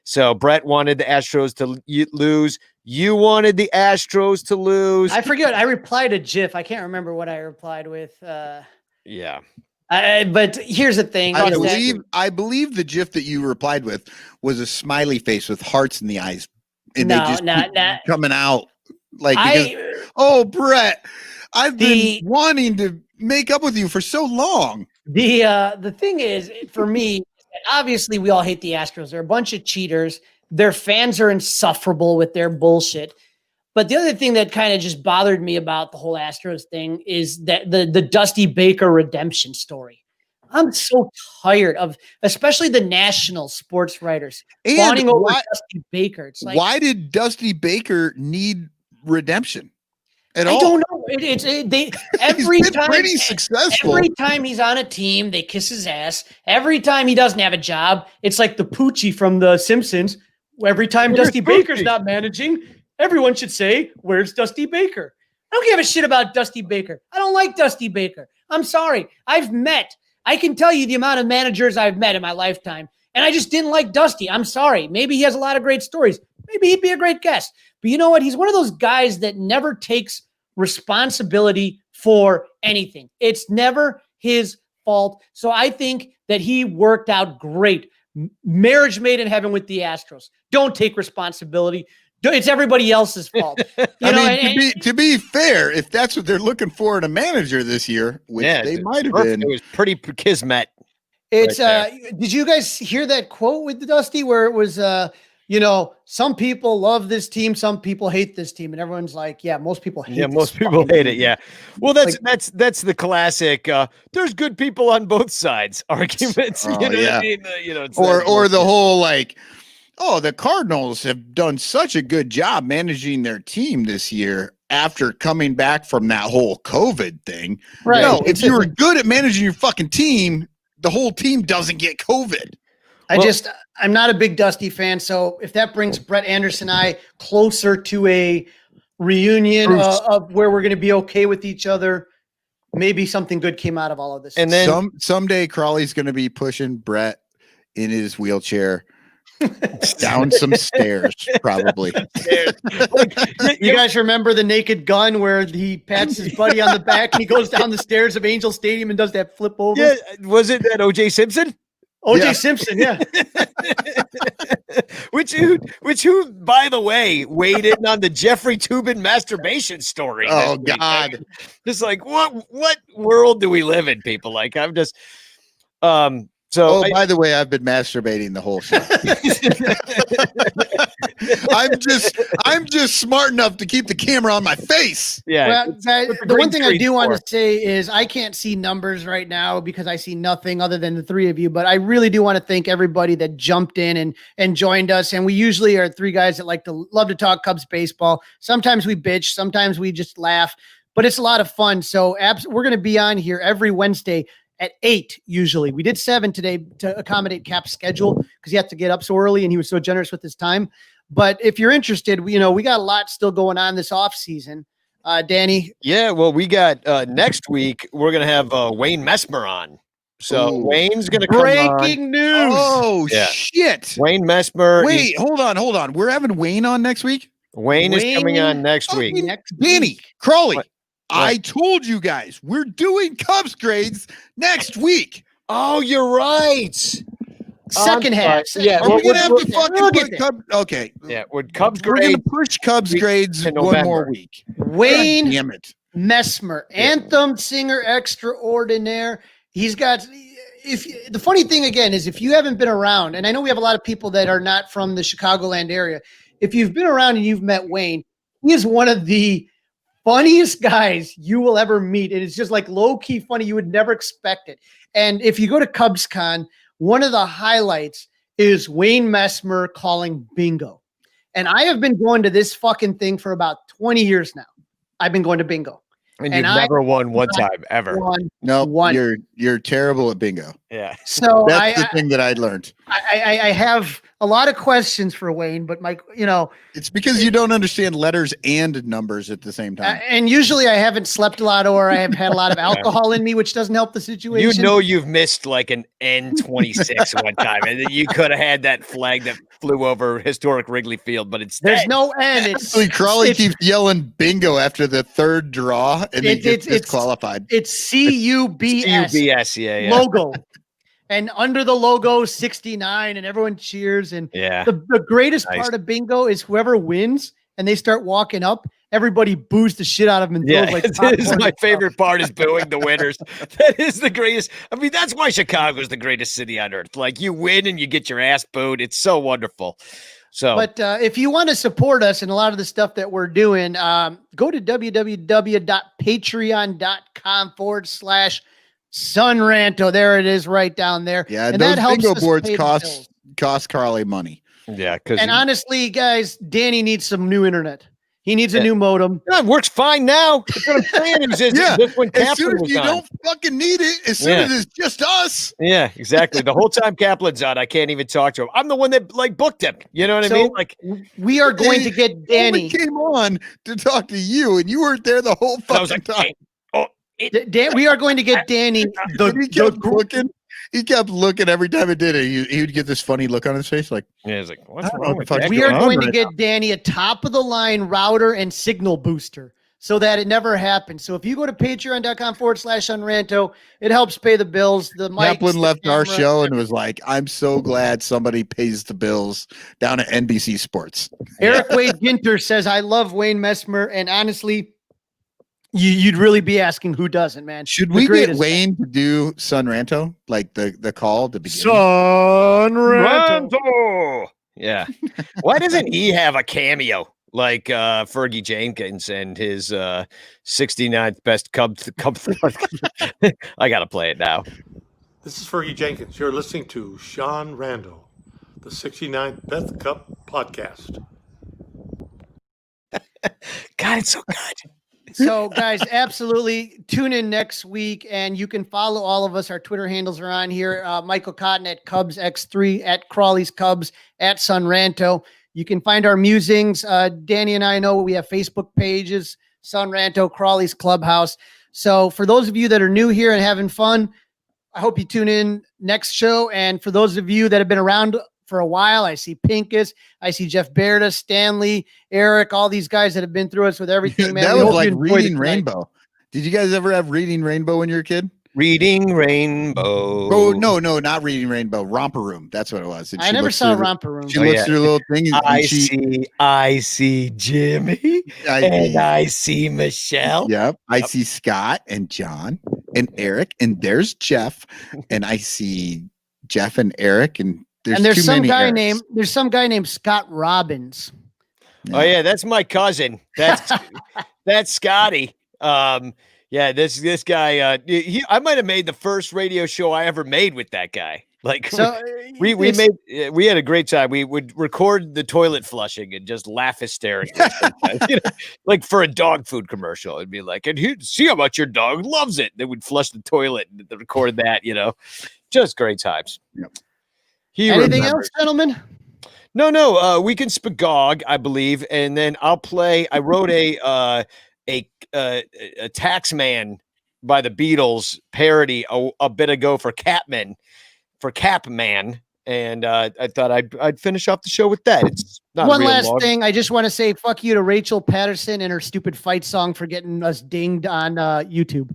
So Brett wanted the Astros to lose. You wanted the Astros to lose. I forget. I replied a GIF. I can't remember what I replied with. Yeah. But here's the thing. I believe the GIF that you replied with was a smiley face with hearts in the eyes. And they just keep coming out like, Brett, I've been wanting to make up with you for so long. The thing is, for me, obviously we all hate the Astros. They're a bunch of cheaters. Their fans are insufferable with their bullshit. But the other thing that kind of just bothered me about the whole Astros thing is that the Dusty Baker redemption story. I'm so tired of, especially the national sports writers fawning over Dusty Baker. It's like, why did Dusty Baker need redemption? I don't know. Every he's been time, pretty successful. Every time he's on a team, they kiss his ass. Every time he doesn't have a job, it's like the Poochie from The Simpsons. Every time Dusty Baker's not managing, everyone should say, "Where's Dusty Baker?" I don't give a shit about Dusty Baker. I don't like Dusty Baker. I'm sorry. I can tell you the amount of managers I've met in my lifetime, And I just didn't like Dusty. I'm sorry. Maybe he has a lot of great stories. Maybe he'd be a great guest. But you know what? He's one of those guys that never takes responsibility for anything. It's never his fault. So I think that he worked out great. Marriage made in heaven with the Astros. Don't take responsibility. It's everybody else's fault. To be fair, if that's what they're looking for in a manager this year, which they might have been, it was pretty kismet. It's did you guys hear that quote with Dusty where it was some people love this team, some people hate this team, and everyone's like, yeah, most people hate it. Most people hate it. Yeah. Well, that's the classic there's good people on both sides arguments. Oh, you know yeah. what I mean? It's or the whole the Cardinals have done such a good job managing their team this year after coming back from that whole COVID thing. Right. No, if you were good at managing your fucking team, the whole team doesn't get COVID. I'm not a big Dusty fan. So if that brings Brett Anderson and I closer to a reunion of where we're going to be okay with each other, maybe something good came out of all of this. And then someday Crawley's going to be pushing Brett in his wheelchair down some stairs, probably. You guys remember the Naked Gun where he pats his buddy on the back and he goes down the stairs of Angel Stadium and does that flip over? Yeah, was it that O.J. Simpson? O.J. Simpson, yeah. which who, by the way, weighed in on the Jeffrey Toobin masturbation story. Oh God! Just like what world do we live in, people? Like I'm just by the way, I've been masturbating the whole show. I'm just smart enough to keep the camera on my face. Yeah. Well, the one thing I do want to say is I can't see numbers right now because I see nothing other than the three of you. But I really do want to thank everybody that jumped in and joined us. And we usually are three guys that love to talk Cubs baseball. Sometimes we bitch, sometimes we just laugh, but it's a lot of fun. So we're going to be on here every Wednesday at 8 usually. We did 7 today to accommodate Cap's schedule because he had to get up so early and he was so generous with his time. But if you're interested, we got a lot still going on this off season. Danny? Yeah, well, we got next week, we're going to have Wayne Messmer on. So Wayne's going to come Breaking news. Oh, shit. Wayne Messmer. Wait, hold on. We're having Wayne on next week? Wayne is coming on next week. Danny, Crawley. I told you guys we're doing Cubs grades next week. Oh, you're right. Second half. Yeah, we're gonna have to fucking put Cubs. Okay. Yeah, with Cubs We're grades. gonna push Cubs grades one more week. Wayne God damn it. Messmer, anthem singer extraordinaire. He's got. The funny thing again is if you haven't been around, and I know we have a lot of people that are not from the Chicagoland area. If you've been around and you've met Wayne, he is one of the funniest guys you will ever meet. It is just like low-key funny. You would never expect it. And if you go to CubsCon, one of the highlights is Wayne Messmer calling bingo. And I have been going to this fucking thing for about 20 years now. I've been going to bingo. And you've never won one time, ever. No, you're terrible at bingo. Yeah. So that's the thing that I learned. I have a lot of questions for Wayne, but it's because you don't understand letters and numbers at the same time. And usually I haven't slept a lot or I have had a lot of alcohol in me, which doesn't help the situation. You've missed like an N26 one time, and then you could have had that flag that flew over historic Wrigley Field, but there's no N. Actually, Crawley keeps yelling bingo after the third draw, and he gets disqualified. It's CUBS. CUBS, yeah. Logo. And under the logo, 69, and everyone cheers. And yeah, the greatest part of bingo is whoever wins and they start walking up, everybody boos the shit out of them and throws like this is my favorite part is booing the winners. That is the greatest. I mean, that's why Chicago is the greatest city on earth. Like you win and you get your ass booed. It's so wonderful. So, but if you want to support us and a lot of the stuff that we're doing, go to www.patreon.com/Son Ranto. There it is, right down there. Yeah, and those that helps bingo us boards pay the cost Carly money. Yeah, and honestly, guys, Danny needs some new internet. He needs a new modem. Yeah, it works fine now. That's what I'm saying. This when as soon Kaplan as you don't fucking need it, as soon as it's just us. Yeah, exactly. The whole time Kaplan's on, I can't even talk to him. I'm the one that booked him. You know what I mean? Like we are going to get Danny. We came on to talk to you, and you weren't there the whole fucking time. We are going to get Danny. He kept looking. He kept looking every time it did it. He would get this funny look on his face, like, Yeah, he's like, what's I don't know wrong what with the fuck's that? We are on going to right get Danny a top of the line router and signal booster so that it never happens. So if you go to patreon.com/Son Ranto, it helps pay the bills. The mics, Kaplan the left our camera. show and was like, I'm so glad somebody pays the bills down at NBC Sports. Eric Wade Ginter says, I love Wayne Messmer. And honestly, you'd really be asking who doesn't, man. Should The we get greatest. Wayne to do Son Ranto? Like the call at the beginning? Son Ranto. Ranto! Yeah. Why doesn't he have a cameo like Fergie Jenkins and his 69th best Cub? I got to play it now. This is Fergie Jenkins. You're listening to Son Ranto, the 69th Beth Cup podcast. God, it's so good. So, guys, absolutely tune in next week, and you can follow all of us. Our Twitter handles are on here. Michael Cotton at Cubs X3, at Crawley's Cubs, at Son Ranto. You can find our musings. Danny and I know we have Facebook pages, Son Ranto, Crawley's Clubhouse. So, for those of you that are new here and having fun, I hope you tune in next show. And for those of you that have been around for a while, I see Pincus, I see Jeff Berta, Stanley, Eric, all these guys that have been through us with everything, man. That We was hope like you enjoyed it Reading tonight. Rainbow. Did you guys ever have Reading Rainbow when you were a kid? Reading Rainbow. Oh, no, not Reading Rainbow. Romper Room. That's what it was. And I she never looks saw through Romper Room. She Oh, looks yeah. through a little thing. And I see Jimmy, and I see Michelle. Yep. I see Scott and John and Eric, and there's Jeff, and I see Jeff and Eric, and there's too some many guy Erics. there's some guy named Scott Robbins. Oh yeah, that's my cousin. That's Scotty. Yeah, this guy. I might have made the first radio show I ever made with that guy. Like, So we had a great time. We would record the toilet flushing and just laugh hysterically, like for a dog food commercial. It'd be like, and see how much your dog loves it. They would flush the toilet and record that. Just great times. Yep. Anything else, gentlemen? No. We can spagog, I believe, and then I'll play. I wrote a Taxman by the Beatles parody a bit ago for Capman, and I thought I'd finish off the show with that. It's not One real last long. thing. I just want to say fuck you to Rachel Patterson and her stupid fight song for getting us dinged on YouTube.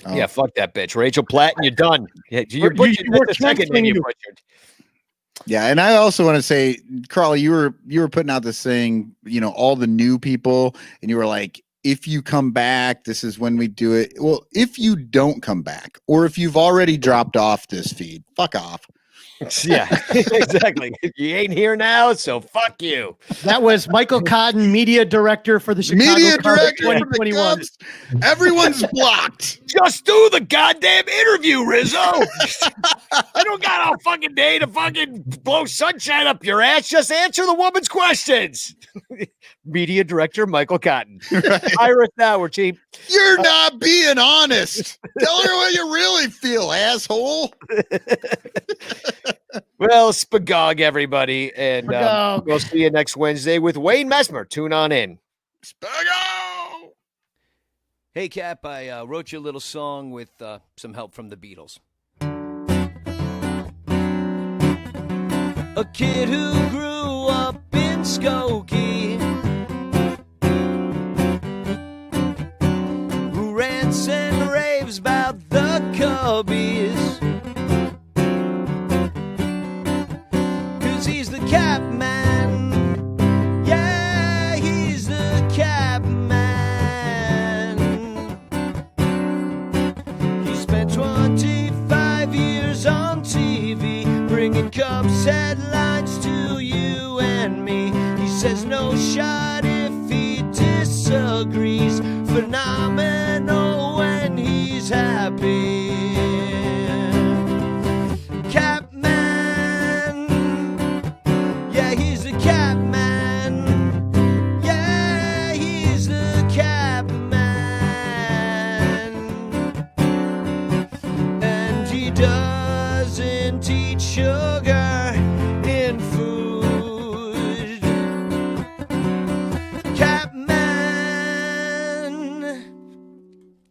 Oh. Yeah, fuck that bitch, Rachel Platt, and you're done. Yeah, you're butchered. you were That's the second name you canceling butchered. Yeah, and I also want to say, Crawley, you were putting out this thing, all the new people, and you were like, if you come back, this is when we do it. Well, if you don't come back, or if you've already dropped off this feed, fuck off. Yeah, exactly. You ain't here now, so fuck you. That was Michael Cotton, media director for the Chicago Media Cubs director for the 2021. Cubs. Everyone's blocked. Just do the goddamn interview, Rizzo. I don't got all fucking day to fucking blow sunshine up your ass. Just answer the woman's questions. Media director Michael Cotton. Right. Hire us now. We're cheap. You're not being honest. Tell her what you really feel, asshole. Well, spagog, everybody. And Spagog. we'll see you next Wednesday with Wayne Messmer. Tune on in. Spago! Hey, Cap, I wrote you a little song with some help from the Beatles. A kid who grew up in Skokie, who rants and raves about the Cubbies, 'cause he's the Cap Man. Yeah, he's the Cap Man. He spent 25 years on TV, bringing Cubs headlines to you and me. He says no shot if he disagrees. Phenomenal when he's happy. Capman, yeah, he's the Capman. Yeah, he's the Capman. And he doesn't eat sugar in food. Capman.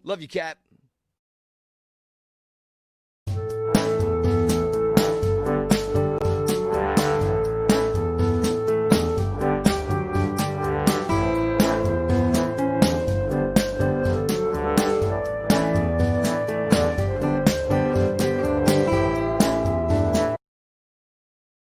Love you, Cap.